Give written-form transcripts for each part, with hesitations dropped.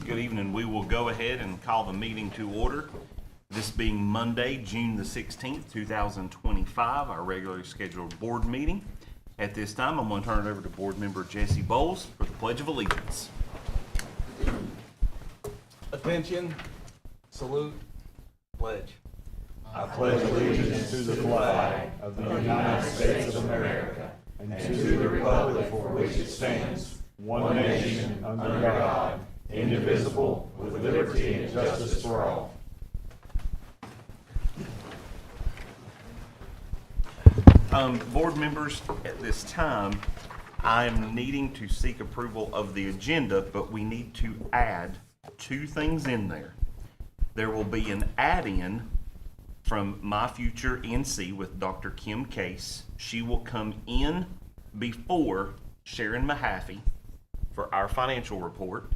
Good evening. We will go ahead and call the meeting to order. This being Monday, June the 16th, 2025, our regularly scheduled board meeting. At this time, I'm going to turn it over to board member Jesse Bowles for the Pledge of Allegiance. Attention, salute, pledge. I pledge allegiance to the flag of the United States of America and to the republic for which it stands, one nation, under God, indivisible, with liberty and justice for all. Board members, at this time, I'm needing to seek approval of the agenda, but we need to add two things in there. There will be an add-in from My Future NC with Dr. Kim Case. She will come in before Sharon Mahaffey for our financial report.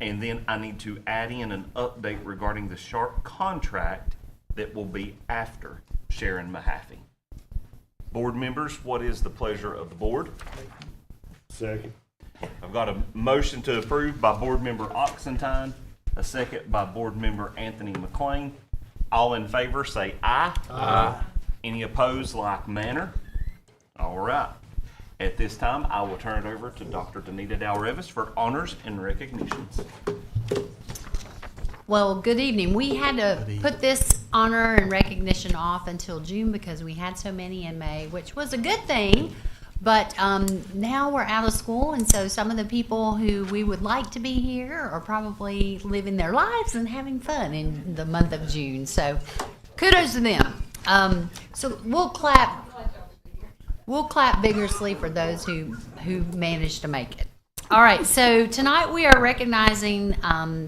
And then I need to add in an update regarding the Sharp contract that will be after Sharon Mahaffey. Board members, what is the pleasure of the board? Second. I've got a motion to approve by board member Oxentine, a second by board member Anthony McLean. All in favor say aye. Aye. Any opposed, like manner? All right. At this time, I will turn it over to Dr. Danita Dalrevis for honors and recognitions. Well, good evening. We had to put this honor and recognition off until June because we had so many in May, which was a good thing. But now we're out of school, and so some of the people who we would like to be here are probably living their lives and having fun in the month of June. So kudos to them. So we'll clap vigorously for those who managed to make it. All right, so tonight we are recognizing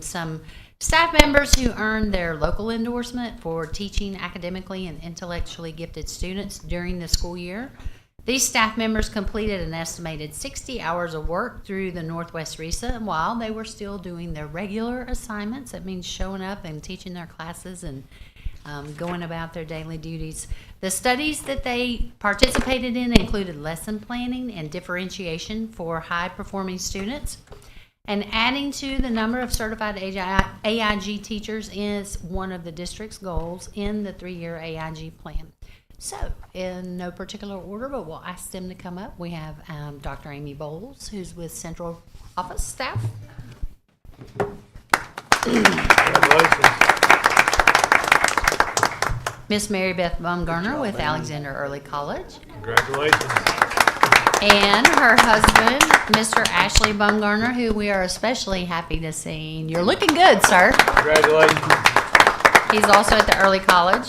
some staff members who earned their local endorsement for teaching academically and intellectually gifted students during the school year. These staff members completed an estimated 60 hours of work through the Northwest RESA while they were still doing their regular assignments. That means showing up and teaching their classes and going about their daily duties. The studies that they participated in included lesson planning and differentiation for high-performing students. And adding to the number of certified AIG teachers is one of the district's goals in the 3-year AIG plan. So, in no particular order, but we'll ask them to come up. We have Dr. Amy Bowles, who's with Central Office staff. Congratulations. Miss Mary Beth Bumgarner with Alexander Early College. Congratulations. And her husband, Mr. Ashley Bumgarner, who we are especially happy to see. You're looking good, sir. Congratulations. He's also at the Early College.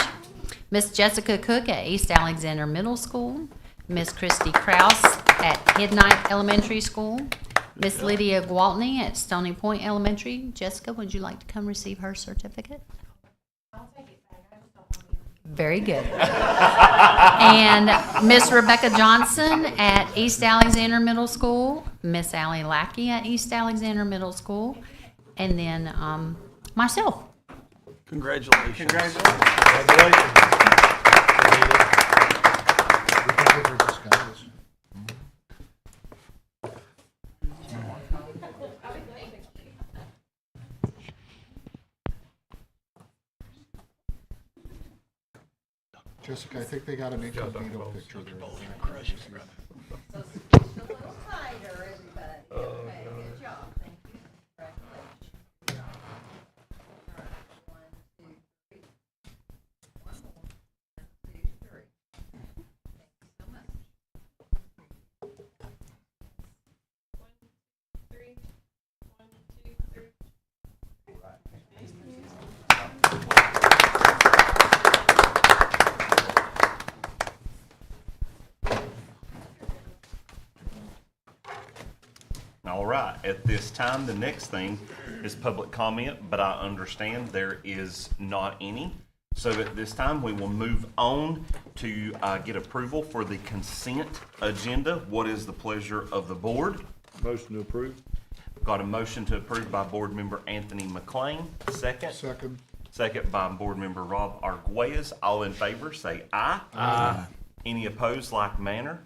Miss Jessica Cook at East Alexander Middle School. Miss Christy Kraus at Hidnight Elementary School. Miss Lydia Gwaltney at Stony Point Elementary. Jessica, would you like to come receive her certificate? I'll take it back. Very good. And Miss Rebecca Johnson at East Alexander Middle School. Miss Allie Lackey at East Alexander Middle School. And then myself. Congratulations. Congratulations. Jessica, I think they got an incognito picture there. All right, at this time, the next thing is public comment, but I understand there is not any. So at this time, we will move on to get approval for the consent agenda. What is the pleasure of the board? Motion to approve. Got a motion to approve by board member Anthony McLean. Second. Second. Second by board member Rob Arguelles. All in favor say aye. Aye. Any opposed, like manner?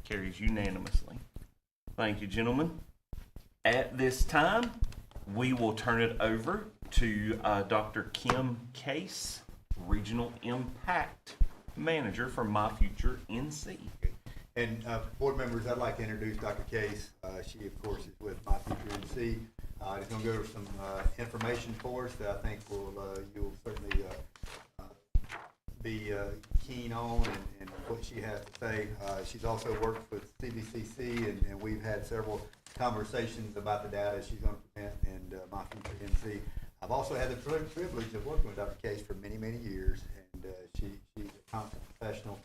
Carries unanimously. Thank you, gentlemen. At this time, we will turn it over to Dr. Kim Case, Regional Impact Manager for My Future NC. And board members, I'd like to introduce Dr. Case. She, of course, is with My Future NC. She's going to go over some information for us that I think you'll certainly be keen on and what she has to say. She's also worked with CVCC, and we've had several conversations about the data she's going to present in My Future NC. I've also had the privilege of working with Dr. Case for many, many years, and she's a constant professional.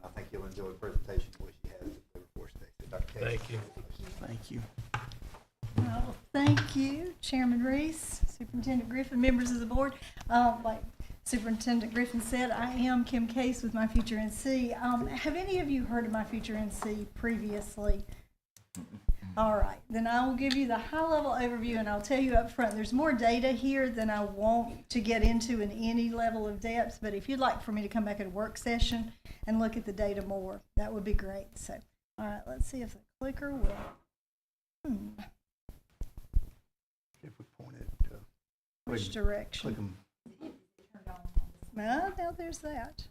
I think you'll enjoy the presentation of what she has to deliver for us today. So Dr. Case. Thank you. Thank you. Well, thank you, Chairman Reese, Superintendent Griffin, members of the board. Like Superintendent Griffin said, I am Kim Case with My Future NC. Have any of you heard of My Future NC previously? All right, then I will give you the high-level overview, and I'll tell you up front, there's more data here than I want to get into in any level of depth, but if you'd like for me to come back at a work session and look at the data more, that would be great. So, all right, let's see if the clicker will. If we point it, Which direction? click them. Well, now there's that.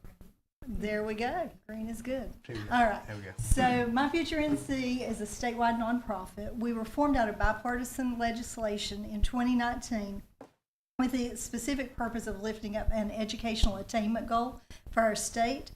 There we go. Green is good. There we go. All right. There we go. So My Future NC is a statewide nonprofit. We were formed out of bipartisan legislation in 2019 with the specific purpose of lifting up an educational attainment goal for our state.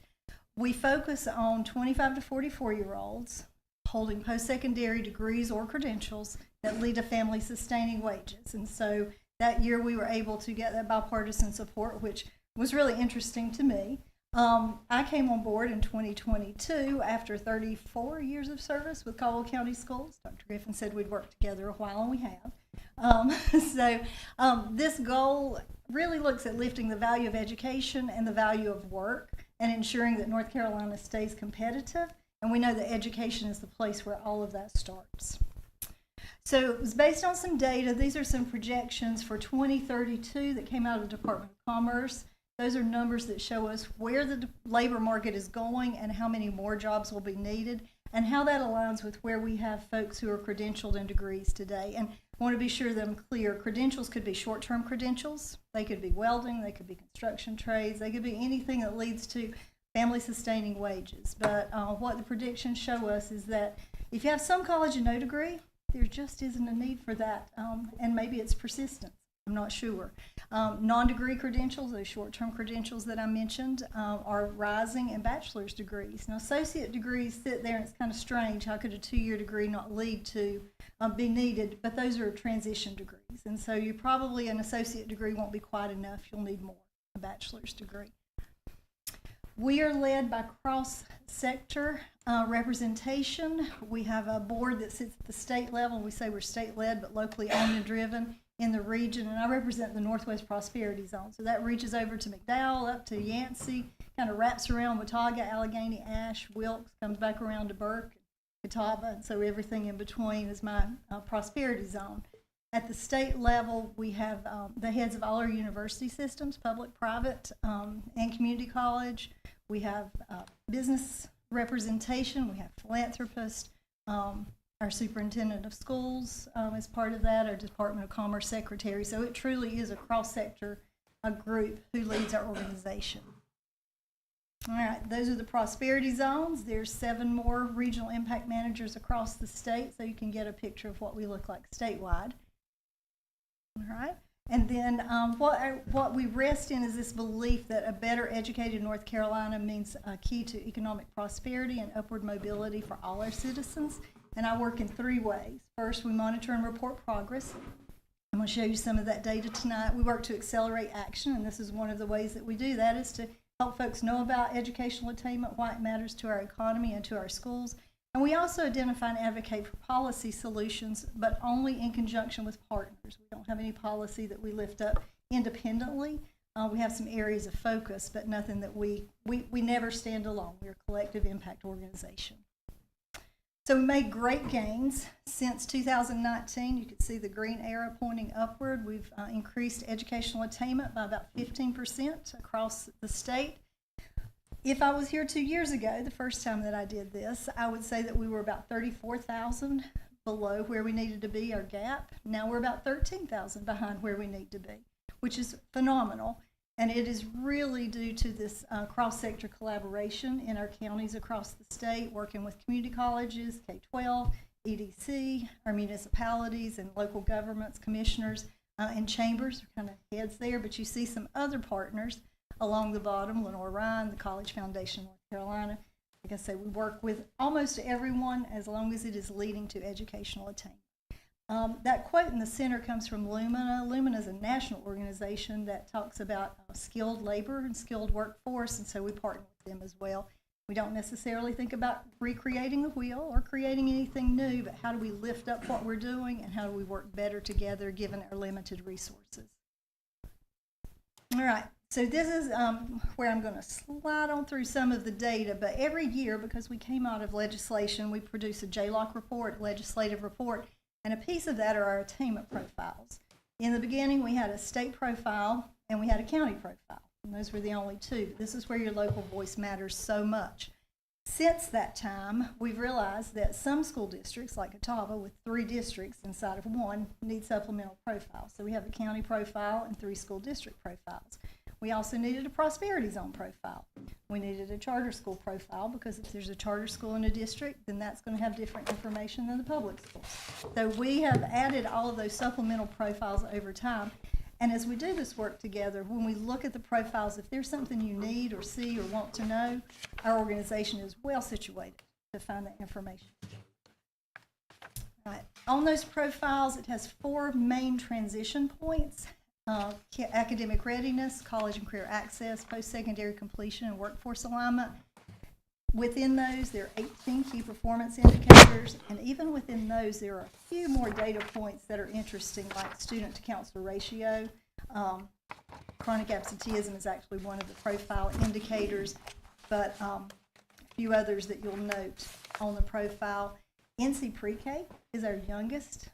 We focus on 25 to 44-year-olds holding post-secondary degrees or credentials that lead to family-sustaining wages. And so that year we were able to get that bipartisan support, which was really interesting to me. I came on board in 2022 after 34 years of service with Caldwell County Schools. Dr. Griffin said we'd worked together a while, and we have. This goal really looks at lifting the value of education and the value of work and ensuring that North Carolina stays competitive. And we know that education is the place where all of that starts. So it was based on some data. These are some projections for 2032 that came out of the Department of Commerce. Those are numbers that show us where the labor market is going and how many more jobs will be needed and how that aligns with where we have folks who are credentialed in degrees today. And I want to be sure that I'm clear. Credentials could be short-term credentials. They could be welding. They could be construction trades. They could be anything that leads to family-sustaining wages. But what the predictions show us is that if you have some college and no degree, there just isn't a need for that, and maybe it's persistence. I'm not sure. Non-degree credentials, those short-term credentials that I mentioned, are rising, and bachelor's degrees. Now, associate degrees sit there, and it's kind of strange. How could a 2-year degree not lead to be needed? But those are transition degrees, and so you probably, an associate degree won't be quite enough. You'll need more, a bachelor's degree. We are led by cross-sector representation. We have a board that sits at the state level. We say we're state-led, but locally owned and driven in the region, and I represent the Northwest Prosperity Zone. So that reaches over to McDowell, up to Yancey, kind of wraps around Watauga, Allegheny, Ash, Wilkes, comes back around to Burke, Catawba, and so everything in between is my Prosperity Zone. At the state level, we have the heads of all our university systems, public, private, and community college. We have business representation. We have philanthropists. Our superintendent of schools is part of that, our Department of Commerce secretary. So it truly is a cross-sector group who leads our organization. All right, those are the prosperity zones. There's 7 more regional impact managers across the state, so you can get a picture of what we look like statewide. All right, and then what we rest in is this belief that a better educated North Carolina means a key to economic prosperity and upward mobility for all our citizens. And I work in 3 ways. First, we monitor and report progress. I'm going to show you some of that data tonight. We work to accelerate action, and this is one of the ways that we do that, is to help folks know about educational attainment, why it matters to our economy and to our schools. And we also identify and advocate for policy solutions, but only in conjunction with partners. We don't have any policy that we lift up independently. We have some areas of focus, but nothing that we never stand alone. We're a collective impact organization. So we made great gains since 2019. You can see the green arrow pointing upward. We've increased educational attainment by about 15% across the state. If I was here 2 years ago, the first time that I did this, I would say that we were about 34,000 below where we needed to be, our gap. Now we're about 13,000 behind where we need to be, which is phenomenal. And it is really due to this cross-sector collaboration in our counties across the state, working with community colleges, K-12, EDC, our municipalities and local governments, commissioners, and chambers are kind of heads there. But you see some other partners along the bottom, Lenore Ryan, the College Foundation of North Carolina. Like I say, we work with almost everyone as long as it is leading to educational attainment. That quote in the center comes from Lumina. Lumina is a national organization that talks about skilled labor and skilled workforce, and so we partner with them as well. We don't necessarily think about recreating the wheel or creating anything new, but how do we lift up what we're doing and how do we work better together given our limited resources. All right, so this is where I'm going to slide on through some of the data, but every year, because we came out of legislation, we produce a JLOC report, legislative report, and a piece of that are our attainment profiles. In the beginning, we had a state profile and we had a county profile. And those were the only two. This is where your local voice matters so much. Since that time, we've realized that some school districts, like Catawba, with 3 districts inside of one, need supplemental profiles. So we have a county profile and 3 school district profiles. We also needed a prosperity zone profile. We needed a charter school profile because if there's a charter school in a district, then that's going to have different information than the public schools. So we have added all of those supplemental profiles over time. And as we do this work together, when we look at the profiles, if there's something you need or see or want to know, our organization is well situated to find that information. All right. On those profiles, it has 4 main transition points. Academic readiness, college and career access, post-secondary completion, and workforce alignment. Within those, there are 18 key performance indicators, and even within those, there are a few more data points that are interesting, like student-to-counselor ratio. Chronic absenteeism is actually one of the profile indicators, but a few others that you'll note on the profile. NC Pre-K is our youngest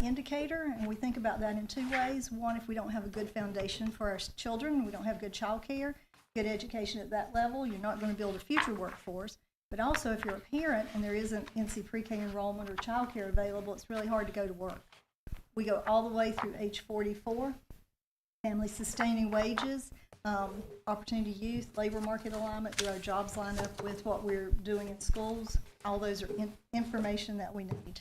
indicator, and we think about that in 2 ways. One, if we don't have a good foundation for our children, we don't have good child care, good education at that level, you're not going to build a future workforce. But also, if you're a parent and there isn't NC Pre-K enrollment or child care available, it's really hard to go to work. We go all the way through age 44, family sustaining wages, opportunity youth, labor market alignment, do our jobs line up with what we're doing in schools? All those are information that we need.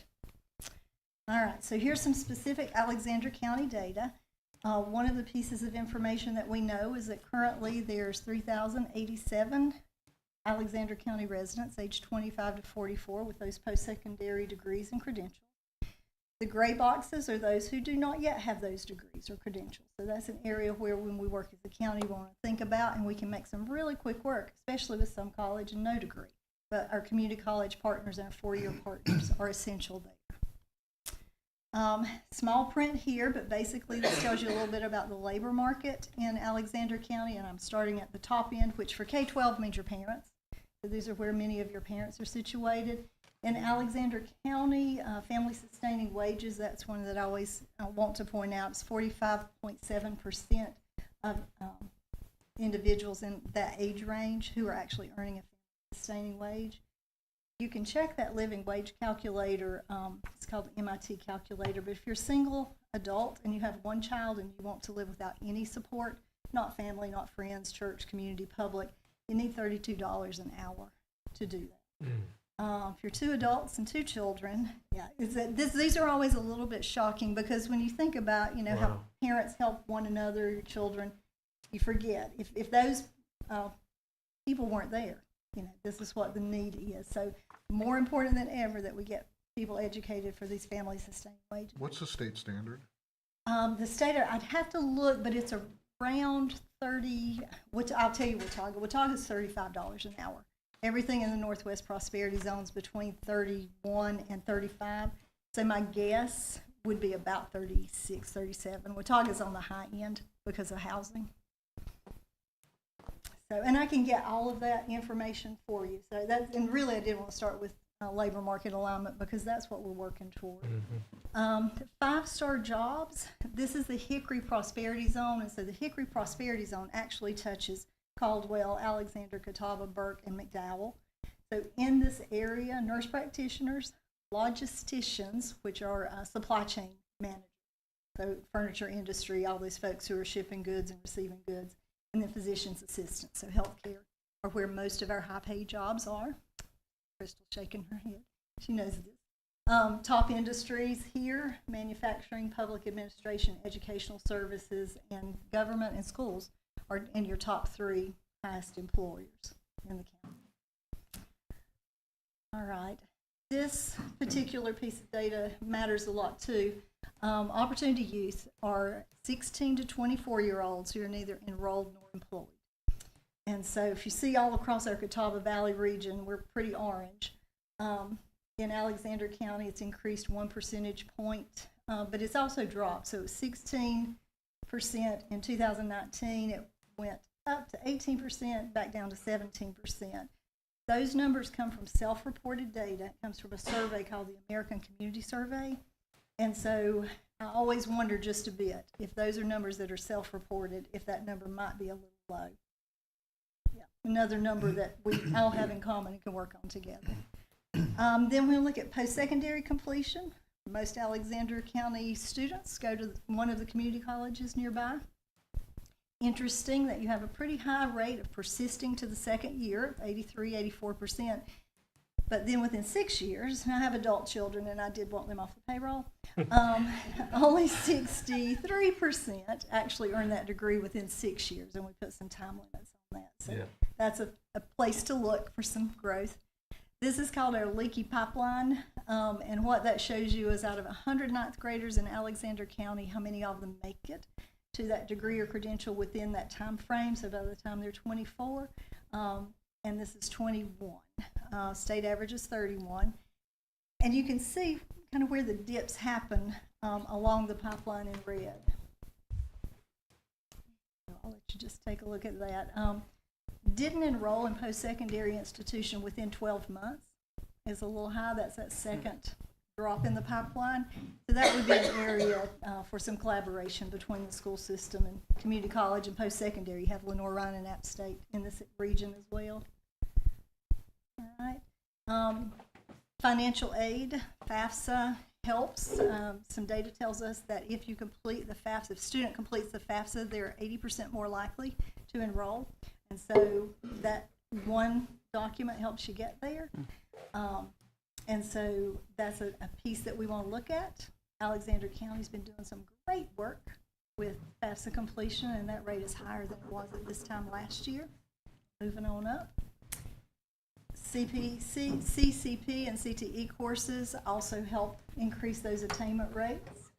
All right, so here's some specific Alexander County data. One of the pieces of information that we know is that currently there's 3,087 Alexander County residents aged 25 to 44 with those post-secondary degrees and credentials. The gray boxes are those who do not yet have those degrees or credentials. So that's an area where when we work as a county we want to think about, and we can make some really quick work, especially with some college and no degree. But our community college partners and our 4-year partners are essential there. Small print here, but basically this tells you a little bit about the labor market in Alexander County, and I'm starting at the top end, which for K-12 means your parents. So these are where many of your parents are situated. In Alexander County, family sustaining wages, that's one that I always want to point out. It's 45.7% of individuals in that age range who are actually earning a family sustaining wage. You can check that living wage calculator. It's called the MIT calculator. But if you're a single adult and you have 1 child and you want to live without any support, not family, not friends, church, community, public, you need $32 an hour to do that. If you're 2 adults and 2 children, these are always a little bit shocking because when you think about, how parents help one another, your children, you forget. If those people weren't there, this is what the need is. So more important than ever that we get people educated for these family sustaining wages. What's the state standard? The state, I'd have to look, but it's around 30, I'll tell you Watauga. Watauga is $35 an hour. Everything in the Northwest Prosperity Zone is between 31 and 35. So my guess would be about 36, 37. Watauga's on the high end because of housing. So, and I can get all of that information for you. So that's, and really I did want to start with labor market alignment because that's what we're working toward. 5-star jobs. This is the Hickory Prosperity Zone, and so the Hickory Prosperity Zone actually touches Caldwell, Alexander, Catawba, Burke, and McDowell. So in this area, nurse practitioners, logisticians, which are supply chain managers, so furniture industry, all these folks who are shipping goods and receiving goods, and then physician's assistants, so healthcare are where most of our high-paid jobs are. Crystal's shaking her head. She knows this. Top industries here, manufacturing, public administration, educational services, and government and schools are in your top 3 highest employers in the county. All right. This particular piece of data matters a lot too. Opportunity youth are 16 to 24-year-olds who are neither enrolled nor employed. And so if you see all across our Catawba Valley region, we're pretty orange. In Alexander County, it's increased 1 percentage point, but it's also dropped. So it was 16% in 2019. It went up to 18%, back down to 17%. Those numbers come from self-reported data. It comes from a survey called the American Community Survey. And so I always wonder just a bit, if those are numbers that are self-reported, if that number might be a little low. Yeah, another number that we all have in common and can work on together. Then we'll look at post-secondary completion. Most Alexander County students go to one of the community colleges nearby. Interesting that you have a pretty high rate of persisting to the second year, 83–84%. But then within 6 years, and I have adult children and I did want them off the payroll, only 63% actually earn that degree within 6 years, and we put some time limits on that. So that's a place to look for some growth. This is called our leaky pipeline, and what that shows you is out of 100 ninth graders in Alexander County, how many of them make it to that degree or credential within that time frame, so by the time they're 24, and this is 21. State average is 31. And you can see kind of where the dips happen along the pipeline in red. So I'll let you just take a look at that. Didn't enroll in post-secondary institution within 12 months is a little high. That's that second drop in the pipeline. So that would be an area for some collaboration between the school system and community college and post-secondary. You have Lenore Ryan and App State in this region as well. All right. Financial aid, FAFSA helps. Some data tells us that if you complete the FAFSA, if a student completes the FAFSA, they're 80% more likely to enroll. And so that one document helps you get there. And so that's a piece that we want to look at. Alexander County's been doing some great work with FAFSA completion, and that rate is higher than it was at this time last year. Moving on up. CCP and CTE courses also help increase those attainment rates.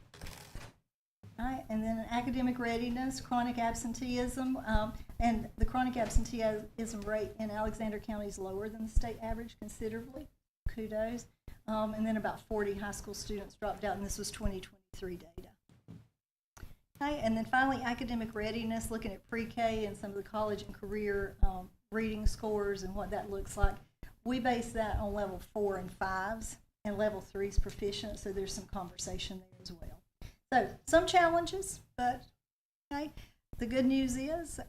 All right, and then academic readiness, chronic absenteeism, and the chronic absenteeism rate in Alexander County is lower than the state average considerably. Kudos. And then about 40 high school students dropped out, and this was 2023 data. Okay, and then finally, academic readiness, looking at pre-K and some of the college and career reading scores and what that looks like. We base that on level 4 and 5s, and level 3 is proficient, so there's some conversation there as well. So some challenges, but okay. The good news is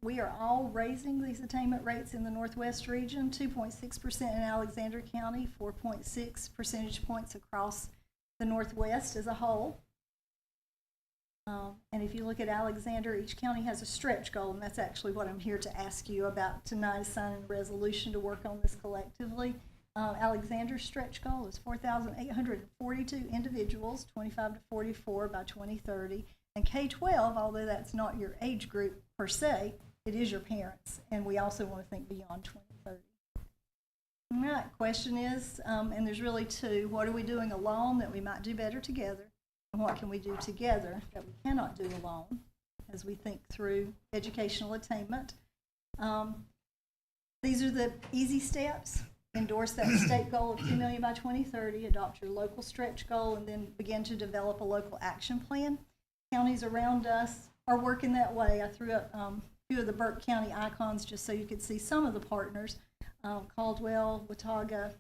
we are all raising these attainment rates in the Northwest region, 2.6% in Alexander County, 4.6 percentage points across the Northwest as a whole. And if you look at Alexander, each county has a stretch goal, and that's actually what I'm here to ask you about tonight, is signing a resolution to work on this collectively. Alexander's stretch goal is 4,842 individuals, 25 to 44 by 2030. And K-12, although that's not your age group per se, it is your parents. And we also want to think beyond 2030. All right, question is, and there's really two, what are we doing alone that we might do better together? And what can we do together that we cannot do alone as we think through educational attainment? These are the easy steps. Endorse that state goal of 2 million by 2030, adopt your local stretch goal, and then begin to develop a local action plan. Counties around us are working that way. I threw up a few of the Burke County icons just so you could see some of the partners. Caldwell, Watauga,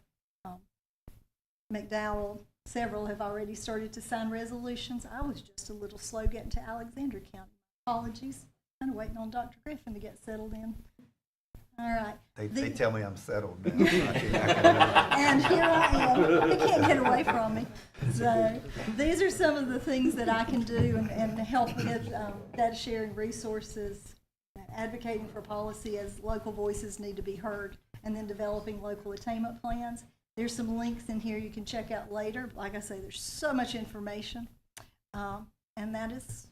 McDowell, several have already started to sign resolutions. I was just a little slow getting to Alexander County. Apologies. Kind of waiting on Dr. Griffin to get settled in. All right. They tell me I'm settled now. And here I am. They can't get away from me. So these are some of the things that I can do and help with data sharing resources, advocating for policy as local voices need to be heard, and then developing local attainment plans. There's some links in here you can check out later. Like I say, there's so much information. And that is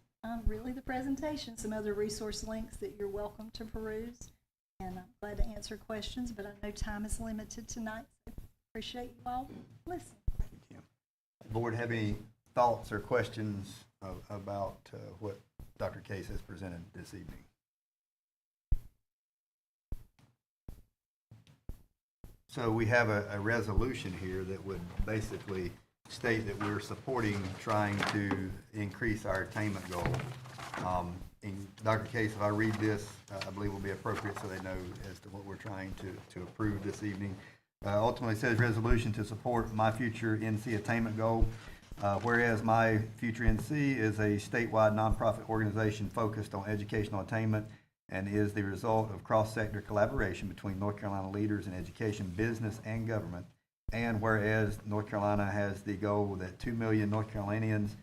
really the presentation. Some other resource links that you're welcome to peruse. And I'm glad to answer questions, but I know time is limited tonight, so appreciate you all listening. Board have any thoughts or questions about what Dr. Case has presented this evening? So we have a resolution here that would basically state that we're supporting trying to increase our attainment goal. In Dr. Case, if I read this, I believe will be appropriate so they know as to what we're trying to approve this evening. Ultimately, it says resolution to support My Future NC attainment goal. Whereas My Future NC is a statewide nonprofit organization focused on educational attainment and is the result of cross-sector collaboration between North Carolina leaders in education, business, and government. And whereas North Carolina has the goal that 2 million North Carolinians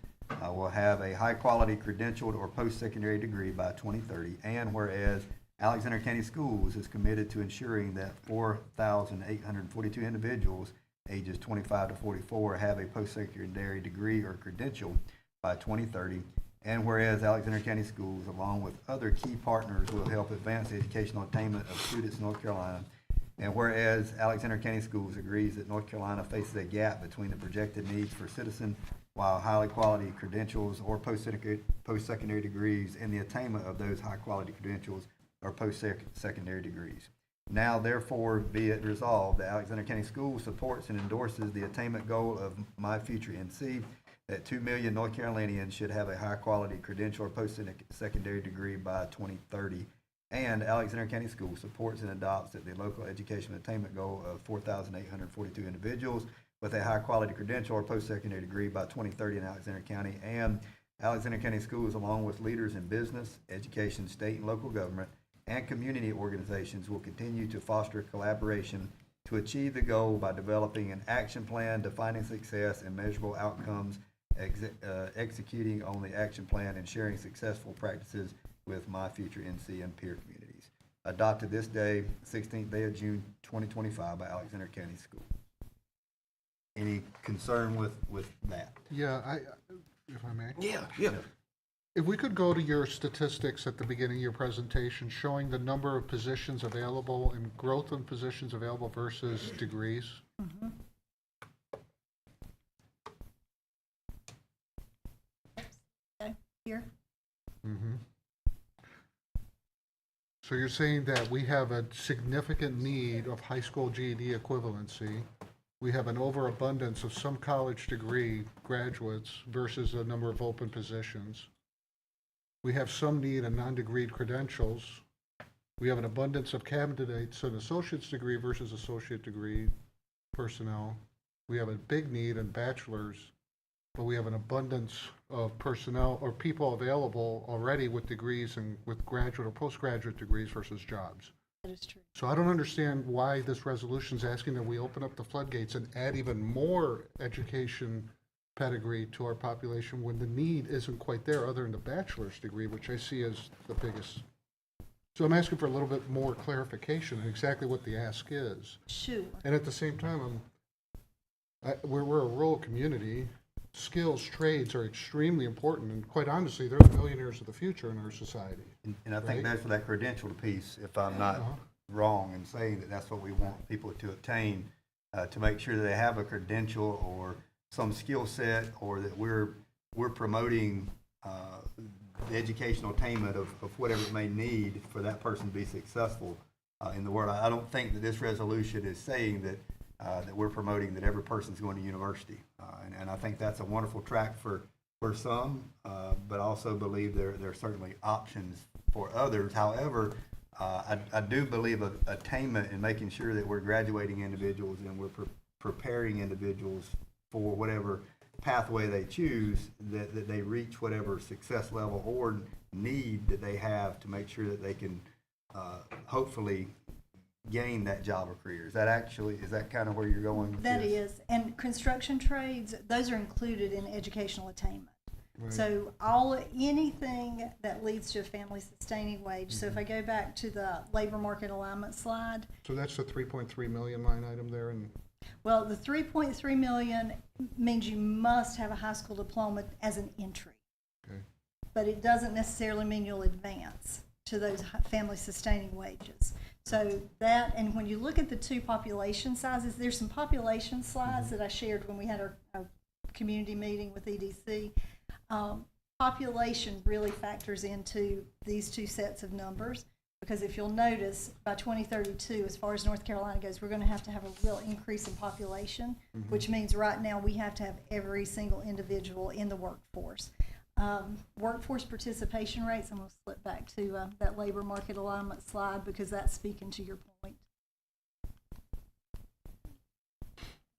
will have a high-quality credentialed or post-secondary degree by 2030, and whereas Alexander County Schools is committed to ensuring that 4,842 individuals ages 25 to 44 have a post-secondary degree or credential by 2030, and whereas Alexander County Schools, along with other key partners, will help advance the educational attainment of students in North Carolina, and whereas Alexander County Schools agrees that North Carolina faces a gap between the projected needs for citizen while highly quality credentials or post-secondary degrees and the attainment of those high-quality credentials or post-secondary degrees. Now, therefore, be it resolved that Alexander County Schools supports and endorses the attainment goal of My Future NC, that 2 million North Carolinians should have a high-quality credential or post-secondary degree by 2030. And Alexander County Schools supports and adopts that the local education attainment goal of 4,842 individuals with a high-quality credential or post-secondary degree by 2030 in Alexander County. And Alexander County Schools, along with leaders in business, education, state and local government, and community organizations, will continue to foster collaboration to achieve the goal by developing an action plan, defining success and measurable outcomes, executing on the action plan, and sharing successful practices with My Future NC and peer communities. Adopted this day, 16th day of June 2025 by Alexander County School. Any concern with that? Yeah, if I may. Yeah. If we could go to your statistics at the beginning of your presentation, showing the number of positions available and growth in positions available versus degrees. Mm-hmm. Okay, here. Mm-hmm. So you're saying that we have a significant need of high school GED equivalency. We have an overabundance of some college degree graduates versus the number of open positions. We have some need in non-degreed credentials. We have an abundance of candidates in associate's degree versus associate degree personnel. We have a big need in bachelor's, but we have an abundance of personnel or people available already with degrees and with graduate or postgraduate degrees versus jobs. That is true. So I don't understand why this resolution is asking that we open up the floodgates and add even more education pedigree to our population when the need isn't quite there other than the bachelor's degree, which I see as the biggest. So I'm asking for a little bit more clarification on exactly what the ask is. Sure. And at the same time, we're a rural community. Skills, trades are extremely important, and quite honestly, they're the millionaires of the future in our society. And I think Right. that's for that credential piece, if I'm not wrong in saying that that's what we want people to obtain, to make sure that they have a credential or some skill set, or that we're promoting the educational attainment of whatever it may need for that person to be successful in the world. I don't think that this resolution is saying that that we're promoting that every person's going to university, and I think that's a wonderful track for some, but also believe there are certainly options for others. However, I do believe attainment and making sure that we're graduating individuals and we're preparing individuals for whatever pathway they choose, that they reach whatever success level or need that they have to make sure that they can hopefully gain that job or career. Is that kind of where you're going with That this? is, and construction trades, those are included in educational attainment. Right. So anything that leads to a family sustaining wage. So if I go back to the labor market alignment slide, So that's the 3.3 million line item there, and well, the 3.3 million means you must have a high school diploma as an entry. okay. But it doesn't necessarily mean you'll advance to those family sustaining wages. So that, and when you look at the two population sizes, there's some population slides that I shared when we had our community meeting with EDC. Population really factors into these two sets of numbers, because if you'll notice, by 2032, as far as North Carolina goes, we're going to have a real increase in population, which means right now we have to have every single individual in the workforce. Workforce participation rates, I'm going to slip back to that labor market alignment slide because that's speaking to your point.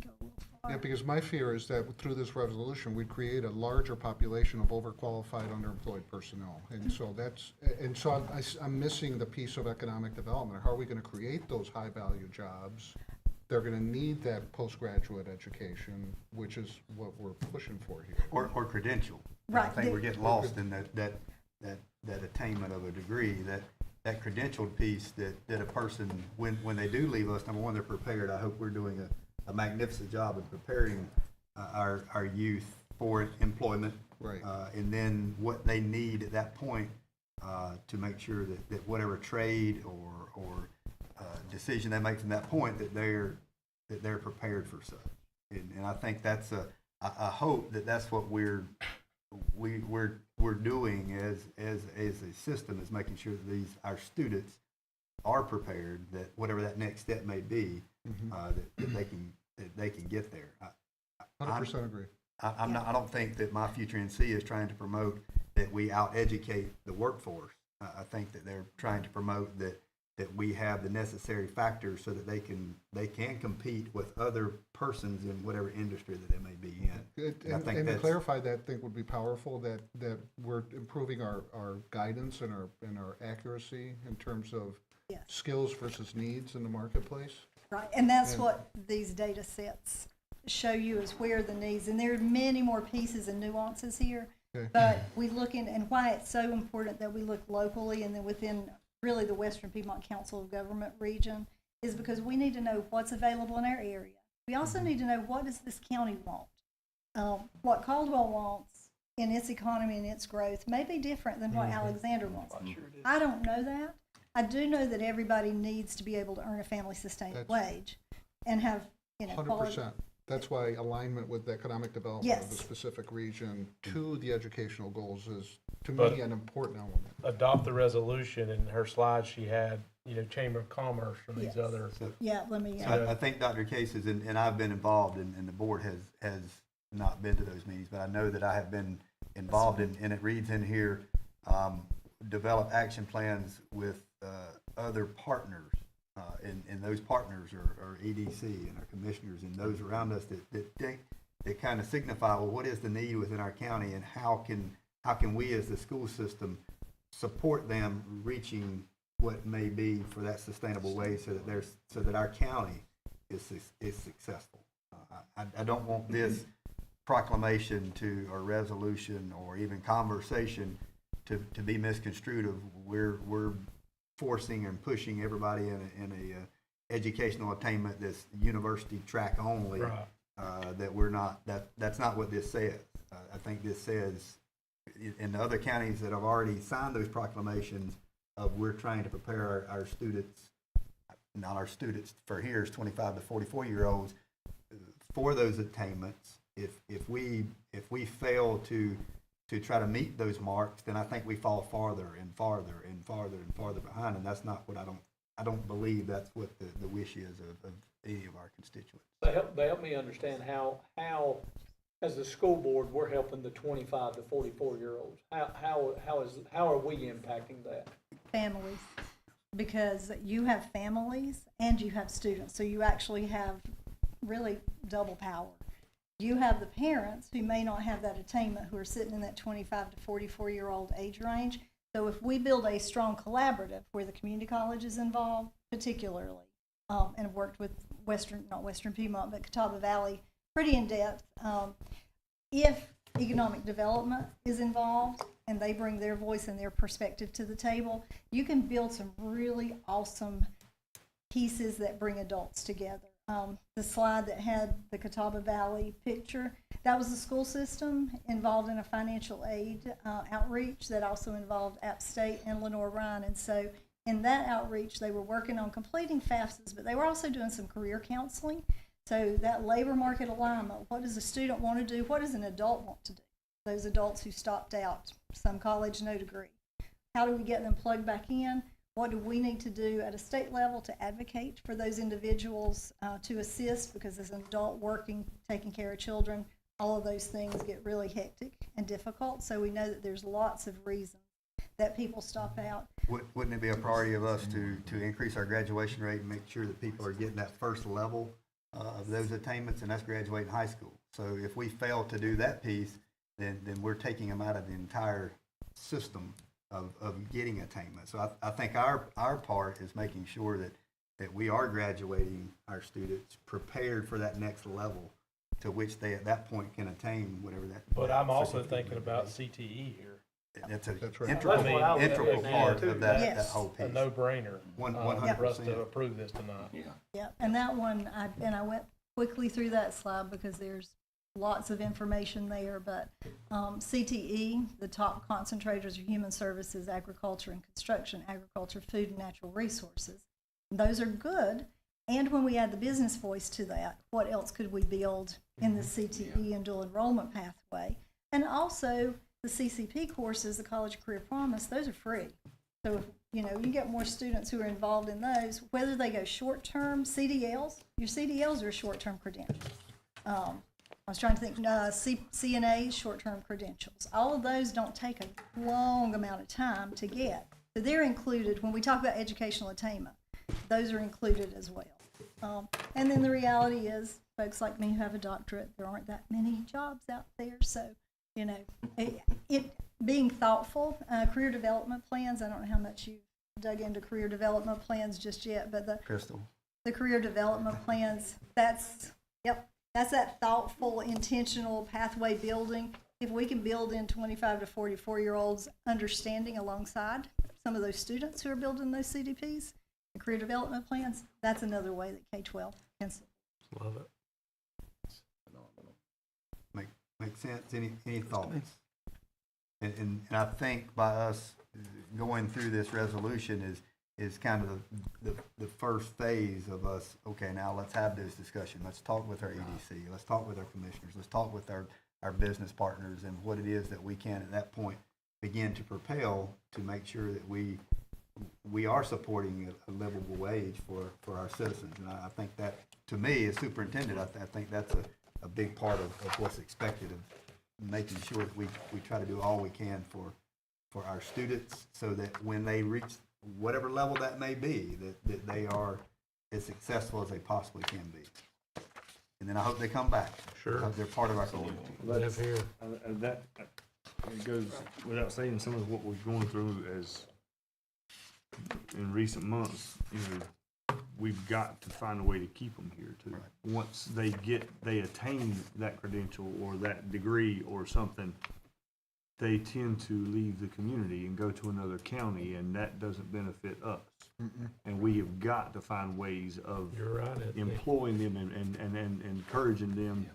Go a little Yeah, far. because my fear is that through this resolution, we'd create a larger population of overqualified, underemployed personnel. And so I'm missing the piece of economic development. How are we going to create those high-value jobs? They're going to need that postgraduate education, which is what we're pushing for here. Or credential. Right. I think we're getting lost in that attainment of a degree, that credentialed piece that a person, when they do leave us, number one, they're prepared. I hope we're doing a magnificent job of preparing our youth for employment. Right. And then what they need at that point to make sure that whatever trade or decision they make from that point, that they're prepared for such. And I think that's I hope that's what we're doing as a system, is making sure that our students are prepared, that whatever that next step may be, that they can get there. 100% agree. I don't think that My Future NC is trying to promote that we out-educate the workforce. I think that they're trying to promote that we have the necessary factors so that they can compete with other persons in whatever industry that they may be in. And to clarify that, I think would be powerful, that we're improving our guidance and our accuracy in terms of Yes. skills versus needs in the marketplace. Right, and that's what these data sets show you, is where the needs, and there are many more pieces and nuances here. Okay. But we look in, and why it's so important that we look locally and then within really the Western Piedmont Council of Government region, is because we need to know what's available in our area. We also need to know, what does this county want? What Caldwell wants in its economy and its growth may be different than what Alexander wants. I don't know that. I do know that everybody needs to be able to earn a family sustaining wage and have, quality. 100%. That's why alignment with economic development of the Yes. specific region to the educational goals is, to But- me, an important element. Adopt the resolution. In her slides, she had, Chamber of Commerce from these Yes. other. Yeah, let me, So I think Dr. Case is, and I've been involved, and the board has not been to those meetings, but I know that I have been involved in, and it reads in here, develop action plans with other partners, and those partners are EDC and our commissioners and those around us that kind of signify, well, what is the need within our county, and how can we as the school system support them reaching what may be for that sustainable way, so that our county is successful. I don't want this proclamation or resolution or even conversation to be misconstrued of we're forcing and pushing everybody in a educational attainment that's university track only. Right. That we're not, that's not what this says. I think this says, in the other counties that have already signed those proclamations of, we're trying to prepare our students, not our students for here is 25 to 44-year-olds, for those attainments. If we fail to try to meet those marks, then I think we fall farther and farther and farther and farther behind, and that's not what I don't believe that's what the wish is of any of our constituents. They help me understand how, as a school board, we're helping the 25 to 44-year-olds. How are we impacting that? families, because you have families and you have students, so you actually have really double power. You have the parents who may not have that attainment, who are sitting in that 25 to 44-year-old age range. So if we build a strong collaborative where the community college is involved, particularly, and have worked with not Western Piedmont, but Catawba Valley pretty in depth. If economic development is involved and they bring their voice and their perspective to the table, you can build some really awesome pieces that bring adults together. The slide that had the Catawba Valley picture, that was the school system involved in a financial aid outreach that also involved App State and Lenore Ryan. And so in that outreach, they were working on completing FAFSAs, but they were also doing some career counseling. So that labor market alignment, what does a student want to do? What does an adult want to do? Those adults who stopped out, some college, no degree. How do we get them plugged back in? What do we need to do at a state level to advocate for those individuals to assist? Because as an adult working, taking care of children, all of those things get really hectic and difficult. So we know that there's lots of reasons that people stop out. Wouldn't it be a priority of us to increase our graduation rate and make sure that people are getting that first level of those attainments, and that's graduating high school? So if we fail to do that piece, then we're taking them out of the entire system of getting attainment. So I think our part is making sure that we are graduating our students prepared for that next level to which they at that point can attain whatever that. But I'm also certificate thinking may about be. CTE here. That's That's right. integral, That's what I was integral getting at, part too. of that Yes. whole A piece. no-brainer. One For us 100%. to approve this tonight. Yeah, and that one, I went quickly through that slide because there's lots of information there, but CTE, the top concentrators are human services, agriculture and construction, agriculture, food and natural resources. Those are good, and when we add the business voice to that, what else could we build in the CTE and dual enrollment pathway? And also, the CCP courses, the College Career Promise, those are free. So, you get more students who are involved in those, whether they go short-term CDLs, your CDLs are short-term credentials. I was trying to think, CNA, short-term credentials. All of those don't take a long amount of time to get. So they're included, when we talk about educational attainment, those are included as well. And then the reality is, folks like me who have a doctorate, there aren't that many jobs out there. So, it being thoughtful, career development plans, I don't know how much you've dug into career development plans just yet, but Crystal. the career development plans, that's that thoughtful, intentional pathway building. If we can build in 25 to 44-year-olds understanding alongside some of those students who are building those CDPs, the career development plans, that's another way that K-12 can support. Love it. Make sense? Any thoughts? And I think by us going through this resolution is kind of the first phase of us, okay, now let's have this discussion. Let's talk with our EDC. Let's talk with our commissioners. Let's talk with our business partners and what it is that we can at that point begin to propel to make sure that we are supporting a livable wage for our citizens. And I think that, to me, as superintendent, I think that's a big part of what's expected of making sure that we try to do all we can for our students so that when they reach whatever level that may be, that they are as successful as they possibly can be. And then I hope they come back. Sure. I hope they're part of our community. Live here. That it goes without saying, some of what we're going through as in recent months, we've got to find a way to keep them here too. Right. Once they attain that credential or that degree or something, they tend to leave the community and go to another county, and that doesn't benefit us. And we have got to find ways of You're right. employing them and encouraging them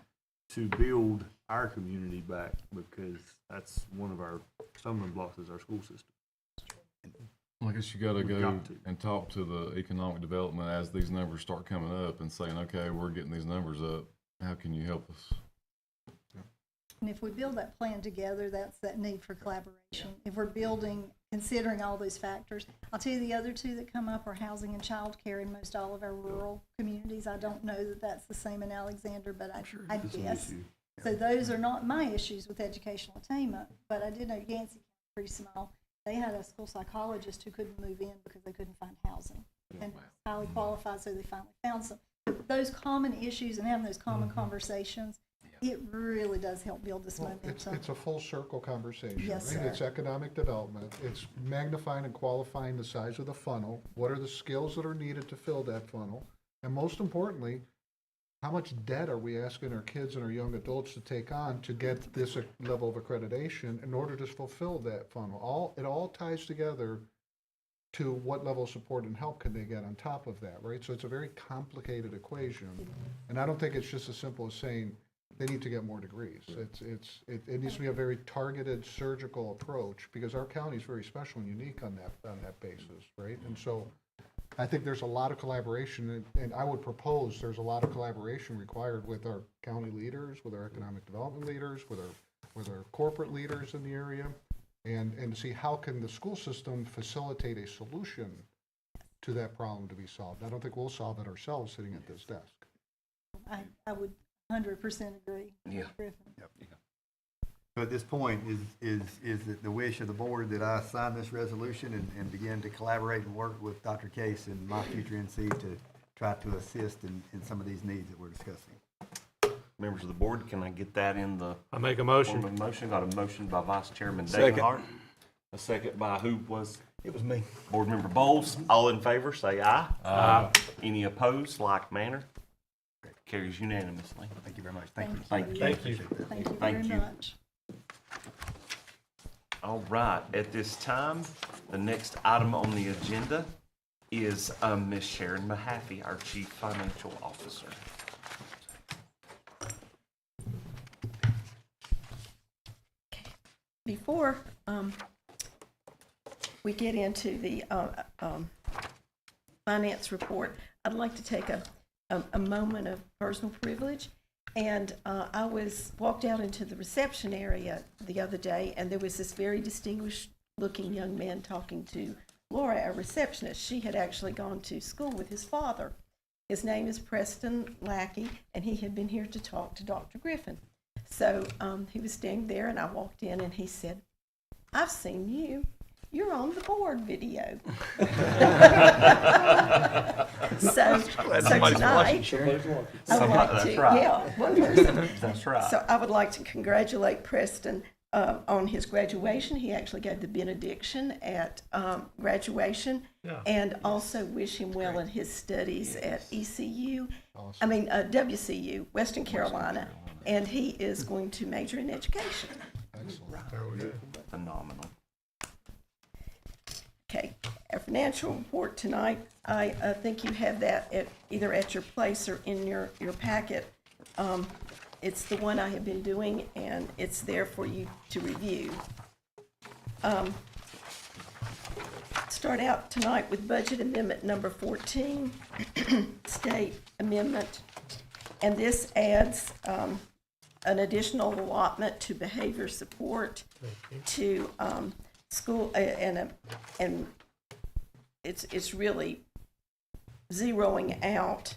to build our community back, because that's one of our stumbling blocks is our school system. I guess you gotta We've go got to. and talk to the economic development as these numbers start coming up and saying, okay, we're getting these numbers up. How can you help us? And if we build that plan together, that's that need for collaboration. If we're building, considering all those factors, I'll tell you the other two that come up are housing and childcare in most all of our rural communities. I don't know that that's the same in Alexander, but I'd It's an guess. issue. So those are not my issues with educational attainment, but I did know Yancey County, pretty small. They had a school psychologist who couldn't move in because they couldn't find housing. And highly qualified, so they finally found some. Those common issues and having those common conversations, it really does help build this Well, momentum. it's a full circle conversation, Yes, right? sir. It's economic development, it's magnifying and qualifying the size of the funnel. What are the skills that are needed to fill that funnel? And most importantly, how much debt are we asking our kids and our young adults to take on to get this level of accreditation in order to fulfill that funnel? It all ties together to what level of support and help can they get on top of that, right? So it's a very complicated equation. And I don't think it's just as simple as saying they need to get more degrees. It needs to be a very targeted surgical approach because our county is very special and unique on that basis, right? And so I think there's a lot of collaboration, and I would propose there's a lot of collaboration required with our county leaders, with our economic development leaders, with our corporate leaders in the area, and to see how can the school system facilitate a solution to that problem to be solved. I don't think we'll solve it ourselves sitting at this desk. I would 100% agree. Yeah. Griffin. So at this point, is it the wish of the board that I sign this resolution and begin to collaborate and work with Dr. Case and my future NC to try to assist in some of these needs that we're discussing? Members of the board, can I get that in the I make a form motion. of motion? Got a motion by Vice Chairman Second. Dagenhart. A second by who was? It was me. Board Member Bowles. All in favor, say aye. Aye. Any opposed, like manner? Carries unanimously. Thank you very much. Thank you. Thank you. Thank you. Thank you Thank very you. much. All right, at this time, the next item on the agenda is Ms. Sharon Mahaffey, our Chief Financial Officer. Before we get into the finance report, I'd like to take a moment of personal privilege. And I walked out into the reception area the other day, and there was this very distinguished-looking young man talking to Laura, our receptionist. She had actually gone to school with his father. His name is Preston Lackey, and he had been here to talk to Dr. Griffin. So he was standing there, and I walked in, and he said, "I've seen you. You're on the board video." So tonight, I would like That's to, right. yeah, one person. That's right. So I would like to congratulate Preston on his graduation. He actually gave the benediction at graduation, Yeah. and also wish him well in his studies at ECU. Awesome. WCU, Western Carolina, and he is going to major in education. Excellent. Phenomenal. Okay, our financial report tonight, I think you have that either at your place or in your packet. It's the one I have been doing, and it's there for you to review. Start out tonight with budget amendment number 14, state amendment, and this adds an additional allotment to behavior support, to school, and it's really zeroing out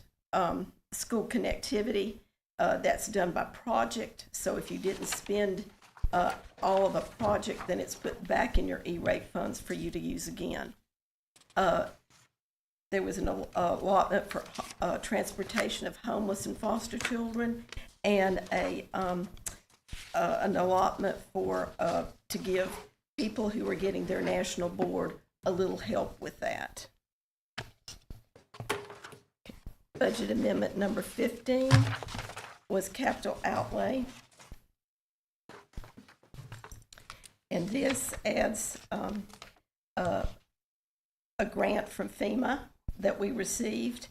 school connectivity. That's done by project. So if you didn't spend all of a project, then it's put back in your E-rate funds for you to use again. There was an allotment for transportation of homeless and foster children, and an allotment for to give people who are getting their national board a little help with that. Budget amendment number 15 was capital outlay. And this adds a grant from FEMA that we received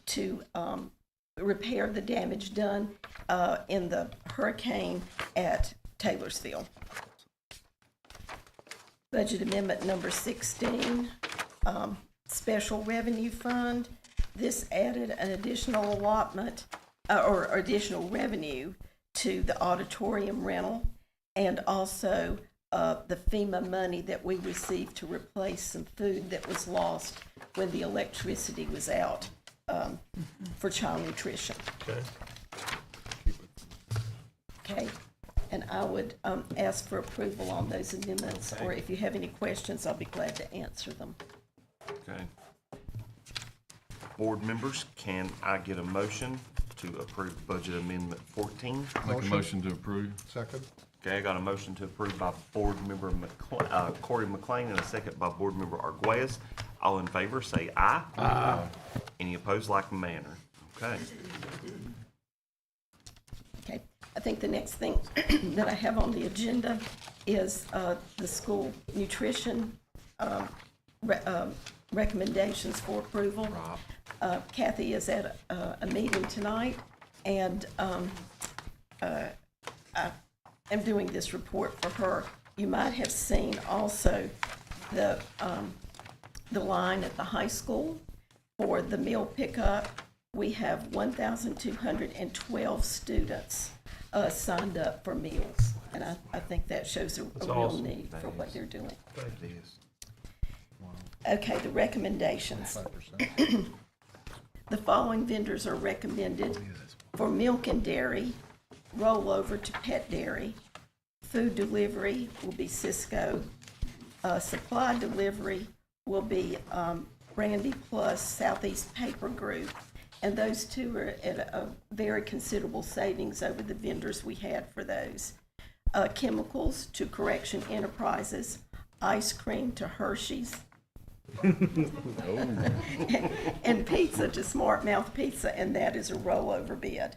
to repair the damage done in the hurricane at Taylorsville. Budget amendment number 16, special revenue fund. This added an additional allotment or additional revenue to the auditorium rental, and also the FEMA money that we received to replace some food that was lost when the electricity was out for child nutrition. Okay. Okay, and I would ask for approval on those amendments, or if you have any questions, I'll be glad to answer them. Okay. Board members, can I get a motion to approve budget amendment 14? Make a motion to approve. Second? Okay, I got a motion to approve by Board Member Corey McLean and a second by Board Member Arguelles. All in favor, say aye. Aye. Any opposed, like manner. Okay. Okay, I think the next thing that I have on the agenda is the school nutrition recommendations for approval. Kathy is at a meeting tonight, and I am doing this report for her. You might have seen also the line at the high school for the meal pickup. We have 1,212 students signed up for meals, and I think that shows a real awesome. need for what they're doing. It is. Okay, the recommendations. The following vendors are recommended for milk and dairy, rollover to pet dairy. Food delivery will be Cisco. Supply delivery will be Brandy Plus Southeast Paper Group. And those two are at a very considerable savings over the vendors we had for those. Chemicals to Correction Enterprises, ice cream to Hershey's, and pizza to Smart Mouth Pizza, and that is a rollover bid.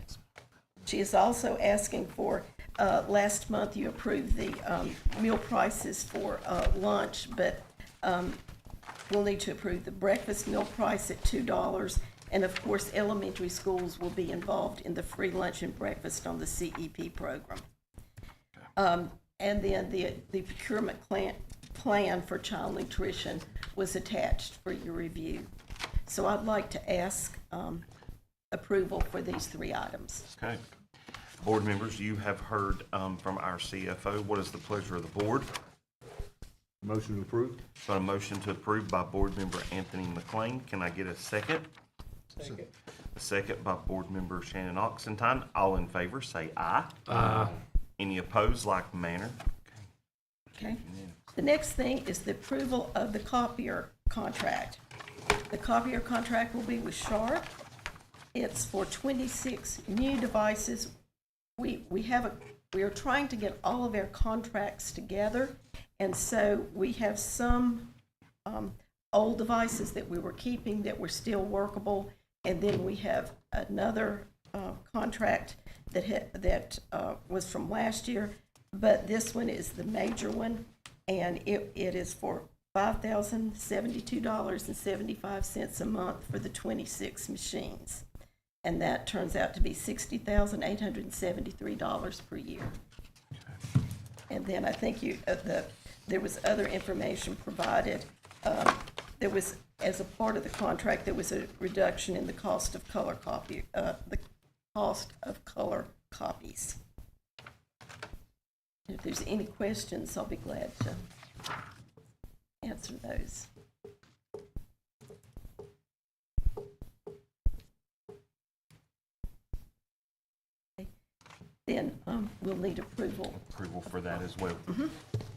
She is also asking for, last month you approved the meal prices for lunch, but we'll need to approve the breakfast meal price at $2, and of course elementary schools will be involved in the free lunch and breakfast on the CEP program. And then the procurement plan for child nutrition was attached for your review. So I'd like to ask approval for these three items. Okay. Board members, you have heard from our CFO. What is the pleasure of the board? Motion to approve? Got a motion to approve by Board Member Anthony McLean. Can I get a second? Second. A second by Board Member Shannon Oxentine. All in favor, say aye. Aye. Any opposed, like manner. Okay. The next thing is the approval of the copier contract. The copier contract will be with Sharp. It's for 26 new devices. We are trying to get all of our contracts together, and so we have some old devices that we were keeping that were still workable, and then we have another contract that was from last year, but this one is the major one, and it is for $5,072.75 a month for the 26 machines. And that turns out to be $60,873 per year. And then I think there was other information provided. There was, as a part of the contract, there was a reduction in the cost of color copies. If there's any questions, I'll be glad to answer those. Then we'll need approval. Approval for that as well.